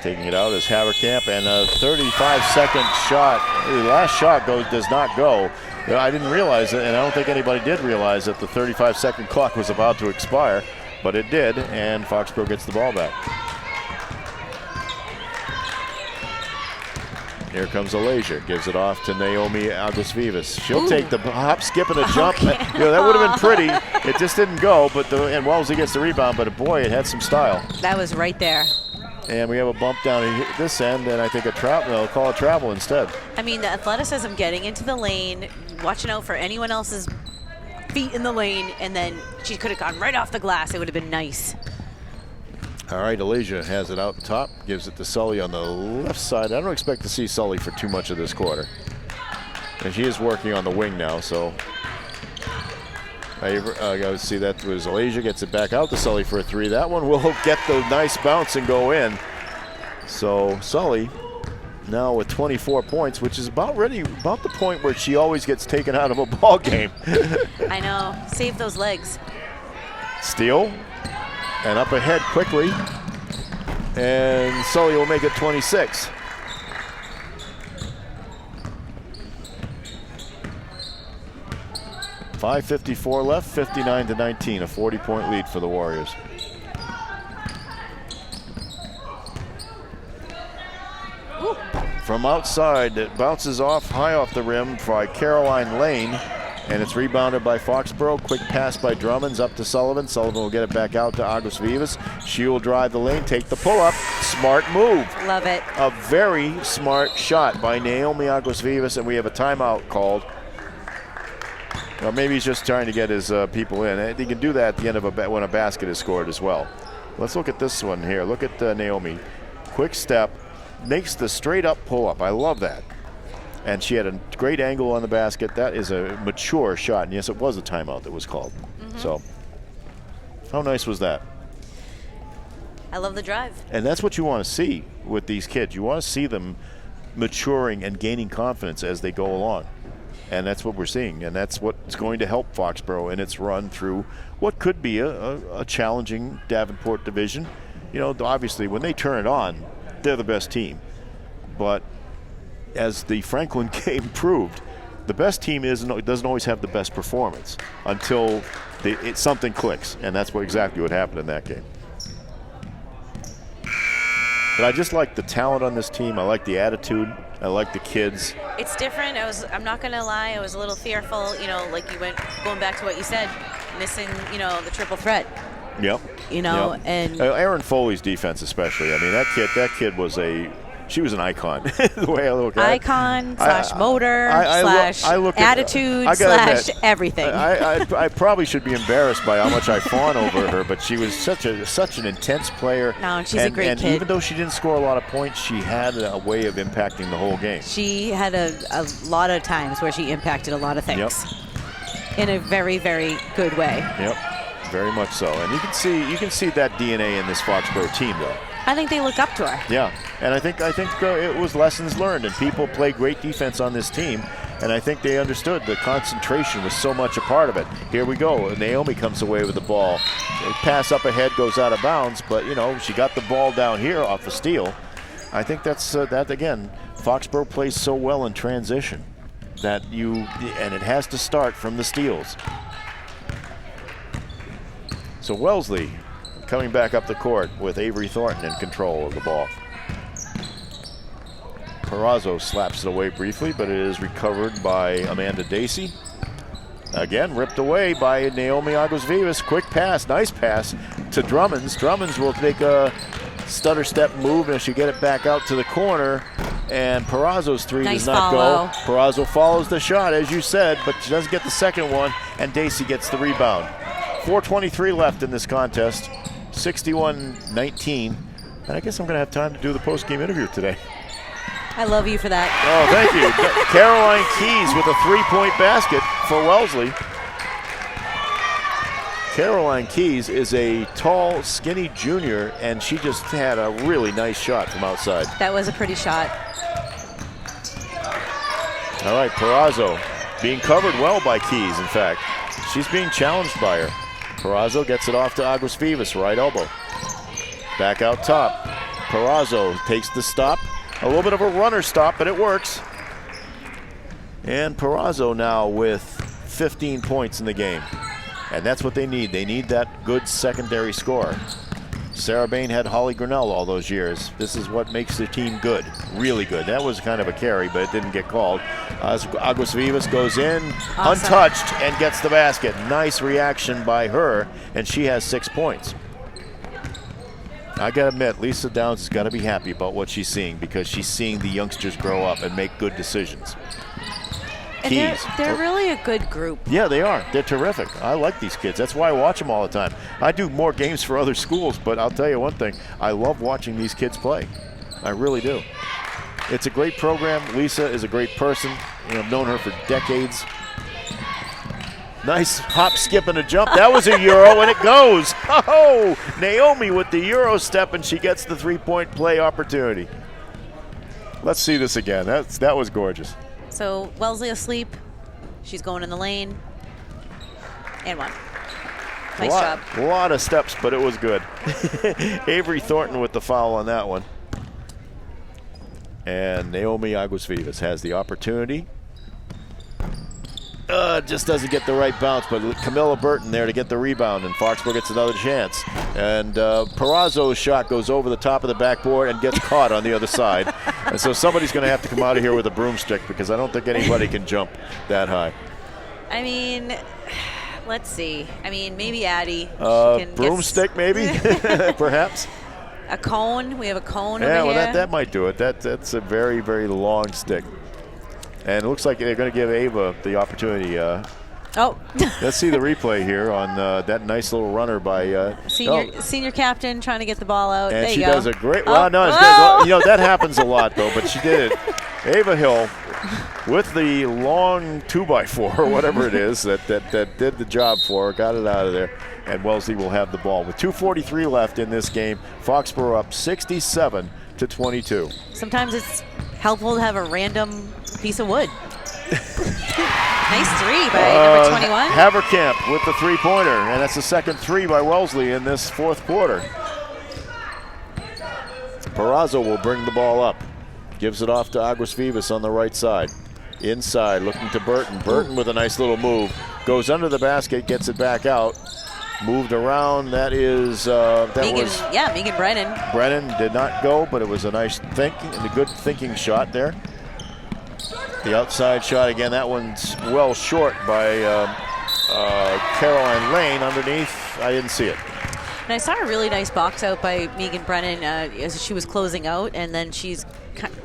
Taking it out is Haverkamp, and a 35-second shot. The last shot does not go. I didn't realize it, and I don't think anybody did realize that the 35-second clock was about to expire, but it did, and Foxborough gets the ball back. Here comes Alasia, gives it off to Naomi August-Vivas. She'll take the hop, skip, and a jump. Okay. That would have been pretty. It just didn't go, and Wellesley gets the rebound, but boy, it had some style. That was right there. And we have a bump down at this end, and I think they'll call it travel instead. I mean, the athleticism getting into the lane, watching out for anyone else's feet in the lane, and then she could have gone right off the glass. It would have been nice. All right, Alasia has it out top, gives it to Sully on the left side. I don't expect to see Sully for too much of this quarter. And she is working on the wing now, so I got to see that was Alasia, gets it back out to Sully for a three. That one will get the nice bounce and go in. So Sully now with 24 points, which is about the point where she always gets taken out of a ball game. I know. Save those legs. Steal. And up ahead quickly. And Sully will make it 26. .554 left, 59-19, a 40-point lead for the Warriors. Ooh. From outside, it bounces high off the rim by Caroline Lane, and it's rebounded by Foxborough. Quick pass by Drummonds up to Sullivan. Sullivan will get it back out to August-Vivas. She will drive the lane, take the pull-up. Smart move. Love it. A very smart shot by Naomi August-Vivas, and we have a timeout called. Well, maybe he's just trying to get his people in. He can do that at the end of when a basket is scored as well. Let's look at this one here. Look at Naomi. Quick step, makes the straight-up pull-up. I love that. And she had a great angle on the basket. That is a mature shot. And yes, it was a timeout that was called. Mm-hmm. So how nice was that? I love the drive. And that's what you want to see with these kids. You want to see them maturing and gaining confidence as they go along. And that's what we're seeing. And that's what's going to help Foxborough in its run through what could be a challenging Davenport division. Obviously, when they turn it on, they're the best team. But as the Franklin game proved, the best team doesn't always have the best performance until something clicks, and that's exactly what happened in that game. But I just like the talent on this team. I like the attitude. I like the kids. It's different. I'm not going to lie. I was a little fearful, like going back to what you said, missing, the triple threat. Yep. Yep. And Aaron Foley's defense especially. I mean, that kid was she was an icon. The way I look at icon / motor / attitude / everything. I probably should be embarrassed by how much I fawn over her, but she was such an intense player. No, she's a great kid. And even though she didn't score a lot of points, she had a way of impacting the whole game. She had a lot of times where she impacted a lot of things in a very, very good way. Yep, very much so. And you can see that DNA in this Foxborough team, though. I think they look up to her. Yeah, and I think it was lessons learned, and people play great defense on this team. And I think they understood the concentration was so much a part of it. Here we go. Naomi comes away with the ball. The pass up ahead goes out of bounds, but, you know, she got the ball down here off a steal. I think that's, that again, Foxborough plays so well in transition that and it has to start from the steals. So Wellesley coming back up the court with Avery Thornton in control of the ball. Perazo slaps it away briefly, but it is recovered by Amanda Dacey. Again, ripped away by Naomi Aguas-Vivas. Quick pass, nice pass to Drummonds. Drummonds will take a stutter step move, and she'll get it back out to the corner. And Perazo's three does not go. Perazo follows the shot, as you said, but she doesn't get the second one, and Dacey gets the rebound. 4:23 left in this contest, 61-19. And I guess I'm going to have time to do the post-game interview today. I love you for that. Oh, thank you. Caroline Keys with a three-point basket for Wellesley. Caroline Keys is a tall, skinny junior, and she just had a really nice shot from outside. That was a pretty shot. All right, Perazo being covered well by Keys, in fact. She's being challenged by her. Perazo gets it off to Aguas-Vivas, right elbow. Back out top. Perazo takes the stop. A little bit of a runner stop, but it works. And Perazo now with 15 points in the game. And that's what they need. They need that good secondary score. Sarah Bain had Holly Grinnell all those years. This is what makes their team good, really good. That was kind of a carry, but it didn't get called. Aguas-Vivas goes in, awesome. Untouched, and gets the basket. Nice reaction by her, and she has 6 points. I gotta admit, Lisa Downs has got to be happy about what she's seeing, because she's seeing the youngsters grow up and make good decisions. And they're really a good group. Yeah, they are. They're terrific. I like these kids. That's why I watch them all the time. I do more games for other schools, but I'll tell you one thing. I love watching these kids play. I really do. It's a great program. Lisa is a great person. You know, I've known her for decades. Nice hop, skip, and a jump. That was a Euro, and it goes. Oh, Naomi with the Euro step, and she gets the three-point play opportunity. Let's see this again. That was gorgeous. So Wellesley asleep. She's going in the lane. And one. Nice job. A lot of steps, but it was good. Avery Thornton with the foul on that one. And Naomi Aguas-Vivas has the opportunity. Just doesn't get the right bounce, but Camilla Burton there to get the rebound, and Foxborough gets another chance. And Perazo's shot goes over the top of the backboard and gets caught on the other side. And so somebody's going to have to come out of here with a broomstick, because I don't think anybody can jump that high. I mean, let's see. I mean, maybe Addie. Broomstick, maybe, perhaps. A cone. We have a cone over here. Yeah, well, that might do it. That's a very, very long stick. And it looks like they're going to give Ava the opportunity. Let's see the replay here on that nice little runner by senior captain trying to get the ball out. And there she you go. does a great. Well, no, it's good. You know, that happens a lot though, but she did it. Ava Hill with the long 2x4 or whatever it is that did the job for her, got it out of there, and Wellesley will have the ball with 2:43 left in this game. Foxborough up 67-22. Sometimes it's helpful to have a random piece of wood. Nice three by number 21. Haverkamp with the three-pointer, and that's the second three by Wellesley in this fourth quarter. Perazo will bring the ball up. Gives it off to Aguas-Vivas on the right side. Inside, looking to Burton. Burton with a nice little move. Goes under the basket, gets it back out. Moved around. Megan Brennan. Brennan did not go, but it was a nice thinking and a good thinking shot there. The outside shot again. That one's well short by Caroline Lane underneath. I didn't see it. And I saw a really nice box out by Megan Brennan as she was closing out, and then she's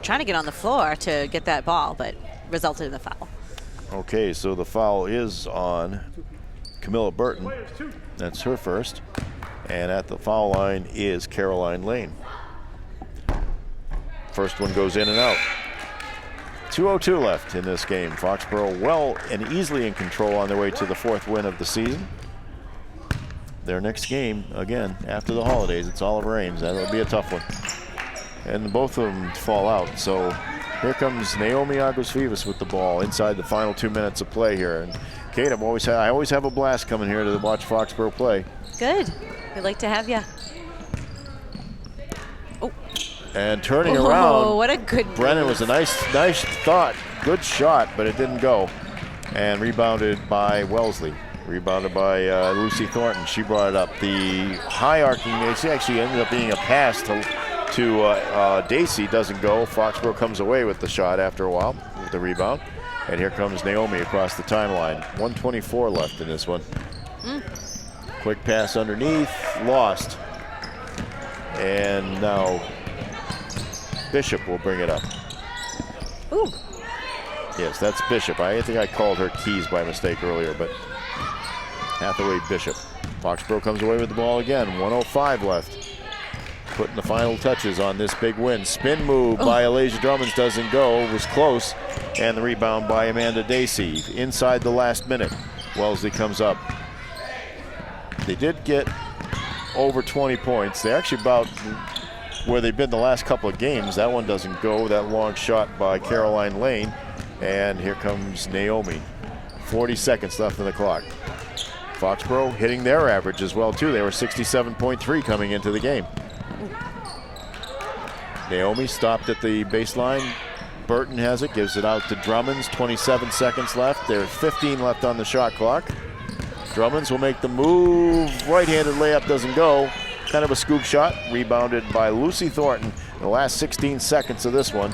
trying to get on the floor to get that ball, but resulted in the foul. Okay, so the foul is on Camilla Burton. That's her first. And at the foul line is Caroline Lane. First one goes in and out. 2:02 left in this game. Foxborough well and easily in control on their way to the fourth win of the season. Their next game, again, after the holidays, it's Oliver Ames. That'll be a tough one. And both of them fall out, so Here comes Naomi Agos-Vivas with the ball inside the final 2 minutes of play here. And Kate, I always have a blast coming here to watch Foxborough play. Good. We'd like to have you. Oh. And turning around. Oh, what a good Brennan move. was a nice thought. Good shot, but it didn't go. And rebounded by Wellesley. Rebounded by Lucy Thornton. She brought it up. The high arcing, it actually ended up being a pass to Dacey. Doesn't go. Foxborough comes away with the shot after a while with the rebound. And here comes Naomi across the timeline. 1:24 left in this one. Quick pass underneath, lost. And now Bishop will bring it up. Ooh. Yes, that's Bishop. I think I called her Keys by mistake earlier, but Hathaway Bishop. Foxborough comes away with the ball again. 1:05 left. Putting the final touches on this big win. Spin move by Alasia Drummond doesn't go. Was close. And the rebound by Amanda Dacey. Inside the last minute. Wellesley comes up. They did get over 20 points. They're actually about where they've been the last couple of games. That one doesn't go. That long shot by Caroline Lane. And here comes Naomi. 40 seconds left in the clock. Foxborough hitting their average as well, too. They were 67.3 coming into the game. Naomi stopped at the baseline. Burton has it, gives it out to Drummonds. 27 seconds left. There's 15 left on the shot clock. Drummonds will make the move. Right-handed layup doesn't go. Kind of a scoop shot. Rebounded by Lucy Thornton in the last 16 seconds of this one.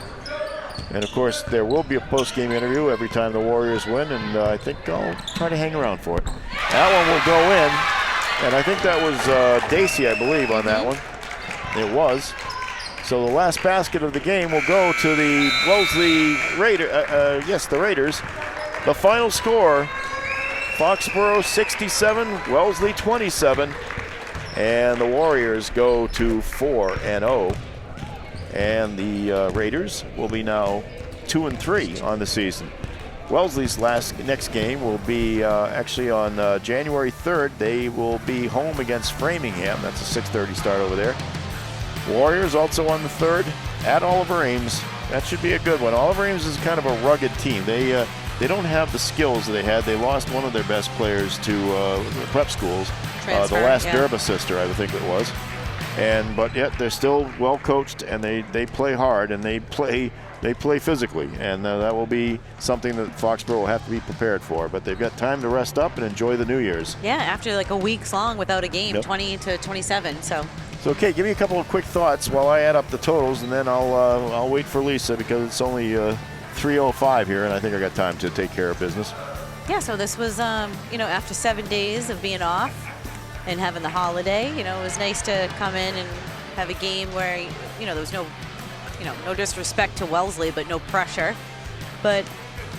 And of course, there will be a post-game interview every time the Warriors win, and I think I'll try to hang around for it. That one will go in, and I think that was Dacey, I believe, on that one. It was. So the last basket of the game will go to the Wellesley Raiders. The Raiders. The final score, Foxborough 67, Wellesley 27, and the Warriors go to 4-0. And the Raiders will be now 2-3 on the season. Wellesley's next game will be actually on January 3rd. They will be home against Framingham. That's a 6:30 start over there. Warriors also on the 3rd at Oliver Ames. That should be a good one. Oliver Ames is kind of a rugged team. They don't have the skills they had. They lost one of their best players to prep schools. The last Derba sister, I think it was. But yet they're still well coached, and they play hard, and they play physically, and that will be something that Foxborough will have to be prepared for. But they've got time to rest up and enjoy the New Year's. Yeah, after like a week's long without a game, 20 to 27. So okay, give me a couple of quick thoughts while I add up the totals, and then I'll wait for Lisa because it's only 3:05 here, and I think I got time to take care of business. Yeah, so this was after 7 days of being off and having the holiday, it was nice to come in and have a game where, there was no disrespect to Wellesley, but no pressure. But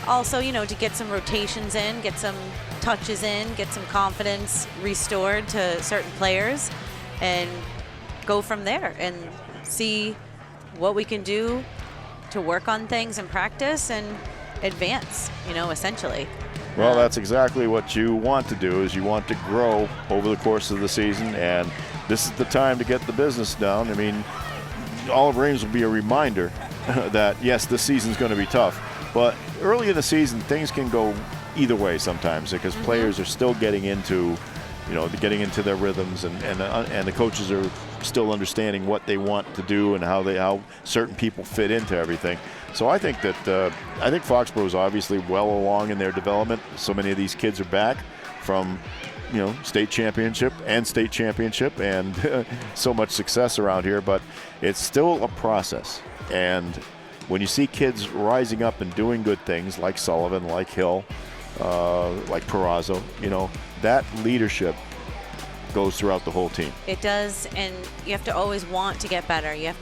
also, to get some rotations in, get some touches in, get some confidence restored to certain players, and go from there and see what we can do to work on things and practice and advance, essentially. Well, that's exactly what you want to do, is you want to grow over the course of the season, and this is the time to get the business down. I mean, Oliver Ames will be a reminder that, yes, this season's going to be tough, but early in the season, things can go either way sometimes because players are still getting into their rhythms, and the coaches are still understanding what they want to do and how certain people fit into everything. So I think that Foxborough is obviously well along in their development. So many of these kids are back from state championship and so much success around here, but it's still a process. And when you see kids rising up and doing good things like Sullivan, like Hill, like Perazzo, that leadership goes throughout the whole team. It does, and you have to always want to get better. You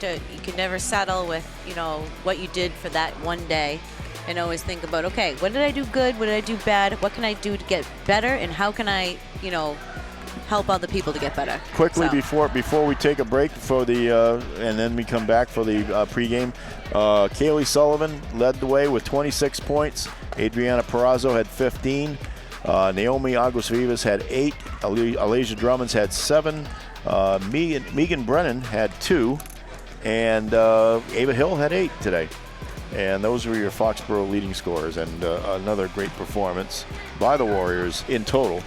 can never settle with, what you did for that one day, and always think about, okay, what did I do good? What did I do bad? What can I do to get better? And how can I, help other people to get better? Quickly, before we take a break and then we come back for the pregame, Kaylee Sullivan led the way with 26 points. Adriana Perazzo had 15. Naomi Agos-Vivas had 8. Alasia Drummonds had 7. Megan Brennan had 2. And Ava Hill had 8 today. And those were your Foxborough leading scorers, and another great performance by the Warriors in total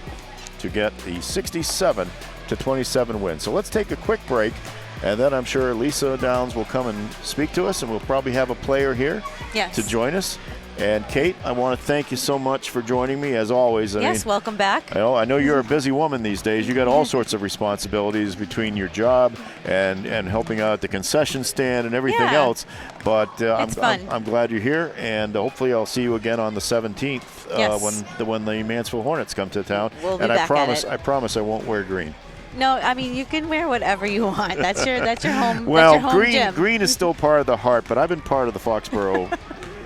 to get the 67-27 win. So let's take a quick break, and then I'm sure Lisa Downs will come and speak to us, and we'll probably have a player here to join us. And Kate, I want to thank you so much for joining me, as always. Yes, welcome back. I know you're a busy woman these days. You got all sorts of responsibilities between your job and helping out at the concession stand and everything else. But I'm glad you're here, and hopefully I'll see you again on the 17th when the Mansfield Hornets come to town. We'll be and back I promise I won't wear green. No, I mean, you can wear whatever you want. That's your home. Well, that's your home gym. Green is still part of the heart, but I've been part of the Foxborough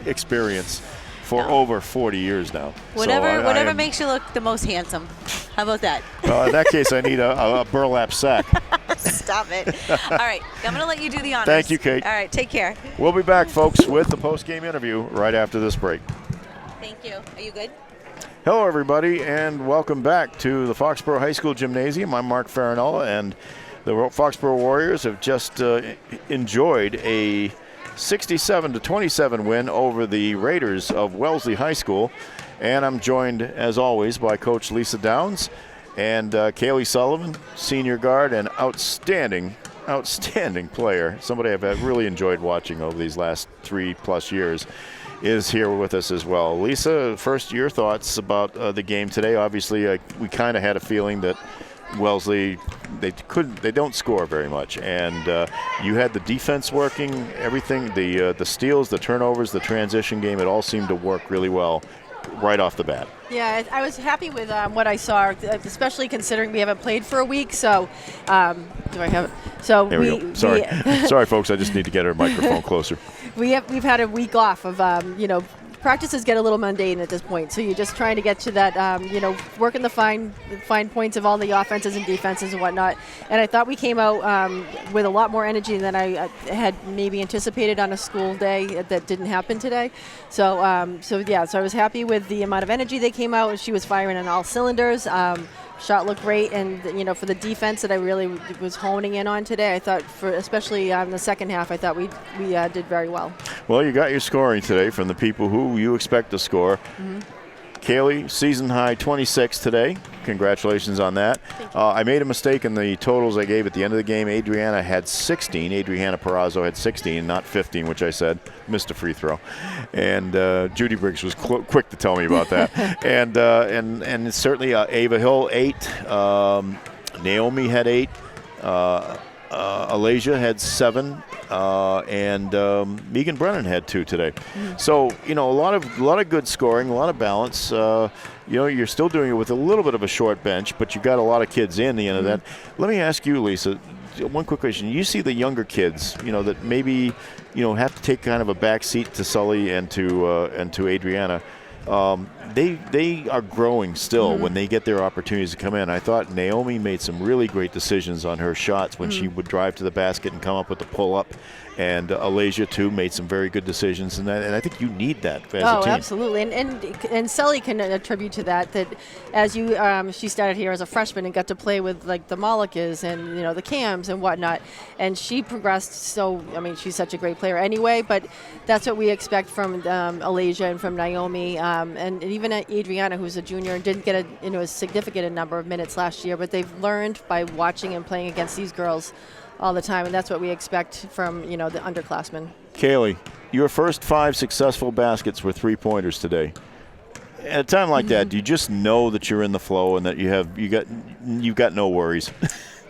experience for over 40 years now. Whatever makes you look the most handsome. How about that? Well, in that case, I need a burlap sack. Stop it. All right, I'm going to let you do the honors. Thank you, Kate. All right, take care. We'll be back, folks, with the post-game interview right after this break. Thank you. Are you good? Hello, everybody, and welcome back to the Foxborough High School Gymnasium. I'm Mark Farinola, and the Foxborough Warriors have just enjoyed a 67-27 win over the Raiders of Wellesley High School. And I'm joined, as always, by Coach Lisa Downs and Kaylee Sullivan, senior guard and outstanding player. Somebody I've really enjoyed watching over these last 3+ years is here with us as well. Lisa, first, your thoughts about the game today. Obviously, we kind of had a feeling that Wellesley, they don't score very much, and you had the defense working, everything, the steals, the turnovers, the transition game, it all seemed to work really well right off the bat. Yeah, I was happy with what I saw, especially considering we haven't played for a week. So, do I have it? So there we go. Sorry, sorry, folks. I just need to get her microphone closer. We've had a week off of practices get a little mundane at this point, so you're just trying to get to that, working the fine points of all the offenses and defenses and whatnot. And I thought we came out with a lot more energy than I had maybe anticipated on a school day. That didn't happen today. So I was happy with the amount of energy they came out, and she was firing on all cylinders. Shot looked great, and for the defense that I really was honing in on today, I thought especially in the second half, I thought we did very well. Well, you got your scoring today from the people who you expect to score. Mm-hmm. Kaylee, season high 26 today. Congratulations on that. I made a mistake in the totals I gave at the end of the game. Adriana had 16. Adriana Perazzo had 16, not 15, which I said. Missed a free throw. And Judy Briggs was quick to tell me about that. and certainly Ava Hill, 8. Naomi had 8. Alasia had 7. And Megan Brennan had 2 today. Mm-hmm. So, a lot of good scoring, a lot of balance. You're still doing it with a little bit of a short bench, but you got a lot of kids in the end of that. Let me ask you, Lisa, one quick question. You see the younger kids, that maybe, have to take kind of a back seat to Sully and to Adriana. They are growing still when they get their opportunities to come in. I thought Naomi made some really great decisions on her shots when she would drive to the basket and come up with the pull-up. And Alasia, too, made some very good decisions. And I think you need that as a team. Oh, absolutely. And Sully can attribute to that as she started here as a freshman and got to play with, like, the Molikas and, the Cams and whatnot. And she progressed she's such a great player anyway. But that's what we expect from Alasia and from Naomi. And even Adriana, who's a junior and didn't get a significant number of minutes last year. But they've learned by watching and playing against these girls all the time, and that's what we expect from the underclassmen. Kaylee, your first 5 successful baskets were 3-pointers today. At a time like that, do you just know that you're in the flow and that you got no worries?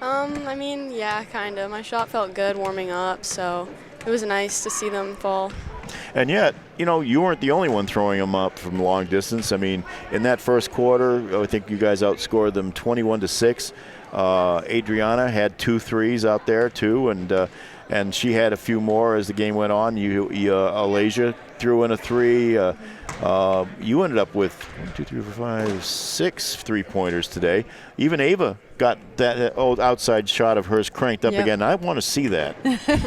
Yeah, kind of. My shot felt good warming up, so it was nice to see them fall. And yet, you weren't the only one throwing them up from long distance. I mean, in that first quarter, I think you guys outscored them 21-6. Adriana had 2 threes out there too, and she had a few more as the game went on. Alasia threw in a 3. You ended up with 1, 2, 3, 4, 5, 6 3-pointers today. Even Ava got that old outside shot of hers cranked up again. I want to see that.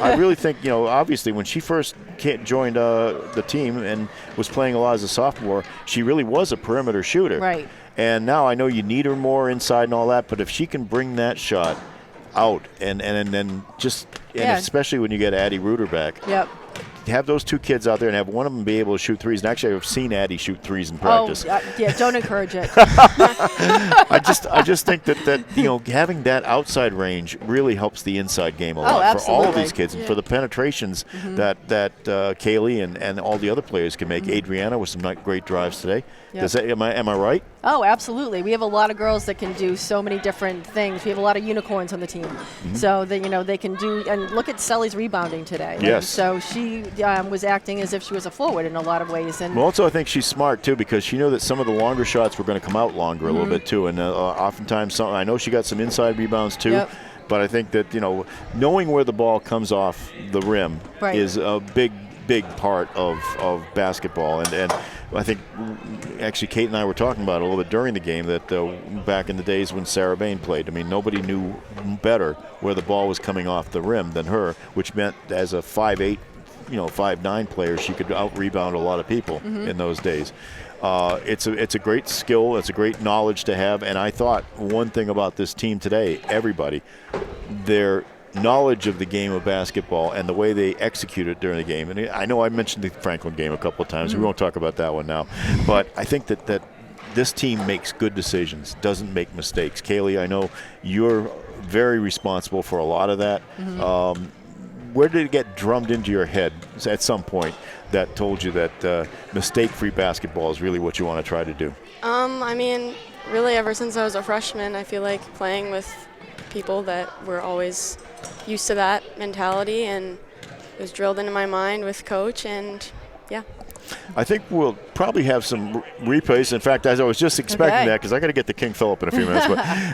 I really think, obviously when she first joined the team and was playing a lot as a sophomore, she really was a perimeter shooter. Right. And now I know you need her more inside and all that, but if she can bring that shot out and then just especially when you get Addie Reuter back, have those two kids out there and have one of them be able to shoot threes. And actually, I've seen Addie shoot threes in practice. Yeah, don't encourage it. I just think that having that outside range really helps the inside game a lot for all of these kids and for the penetrations that Kaylee and all the other players can make. Adriana with some great drives today. Yep. Am I right? Oh, absolutely. We have a lot of girls that can do so many different things. We have a lot of unicorns on the team. So they can do, and look at Sully's rebounding today. Yes. So she was acting as if she was a forward in a lot of ways. And also, I think she's smart too because she knew that some of the longer shots were going to come out longer a little bit too, and oftentimes I know she got some inside rebounds too. Yep. But I think that knowing where the ball comes off the rim is a big part of basketball, and I think actually Kate and I were talking about it a little bit during the game that back in the days when Sarah Bain played, I mean, nobody knew better where the ball was coming off the rim than her, which meant as a 5'8", 5'9" player, she could out-rebound a lot of people in those days. It's a great skill. It's a great knowledge to have, and I thought one thing about this team today, everybody, their knowledge of the game of basketball and the way they execute it during the game. And I know I mentioned the Franklin game a couple of times. We won't talk about that one now. But I think that this team makes good decisions, doesn't make mistakes. Kaylee, I know you're very responsible for a lot of that. Where did it get drummed into your head at some point that told you that mistake-free basketball is really what you want to try to do? I mean, really ever since I was a freshman, I feel like playing with people that were always used to that mentality, and it was drilled into my mind with coach, and yeah. I think we'll probably have some replays. In fact, as I was just expecting that, because I got to get to King Philip in a few minutes.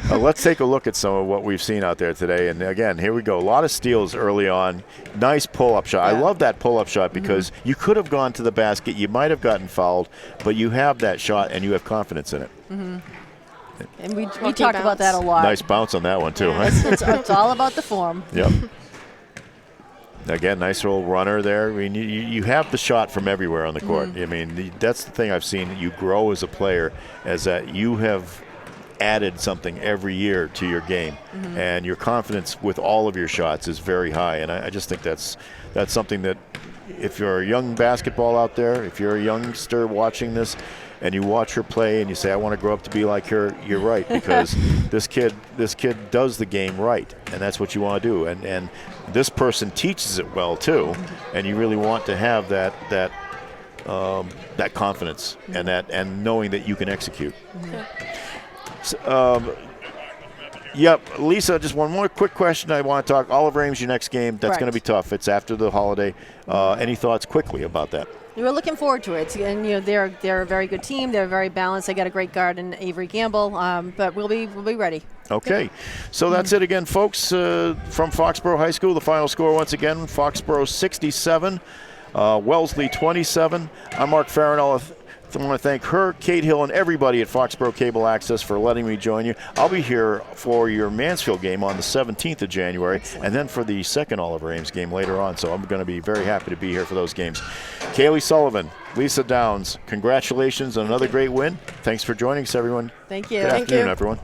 But let's take a look at some of what we've seen out there today. And again, here we go. A lot of steals early on. Nice pull-up shot. I love that pull-up shot because you could have gone to the basket. You might have gotten fouled, but you have that shot and you have confidence in it. And we talked about that a lot. Nice bounce on that one, too. Yeah, it's all about the form. Yep. Again, nice little runner there. I mean, you have the shot from everywhere on the court. I mean, that's the thing I've seen. You grow as a player, as that you have added something every year to your game, and your confidence with all of your shots is very high. And I just think that's something that if you're a young basketball out there, if you're a youngster watching this, and you watch her play and you say, I want to grow up to be like her, you're right, because this kid does the game right, and that's what you want to do. And this person teaches it well too, and you really want to have that confidence and knowing that you can execute. Yep, Lisa, just one more quick question I want to talk. Olive Ames, your next game, that's going to be tough. It's after the holiday. Any thoughts quickly about that? We're looking forward to it, and they're a very good team. They're very balanced. They got a great guard in Avery Gamble, but we'll be ready. Okay, so that's it again, folks. From Foxborough High School, the final score once again: Foxborough 67, Wellesley 27. I'm Mark Farrell. I want to thank her, Kate Hill, and everybody at Foxboro Cable Access for letting me join you. I'll be here for your Mansfield game on the 17th of January, and then for the second Oliver Ames game later on. So I'm going to be very happy to be here for those games. Kaylee Sullivan, Lisa Downs, congratulations on another great win. Thanks for joining us, everyone. Thank you. Good afternoon, everyone.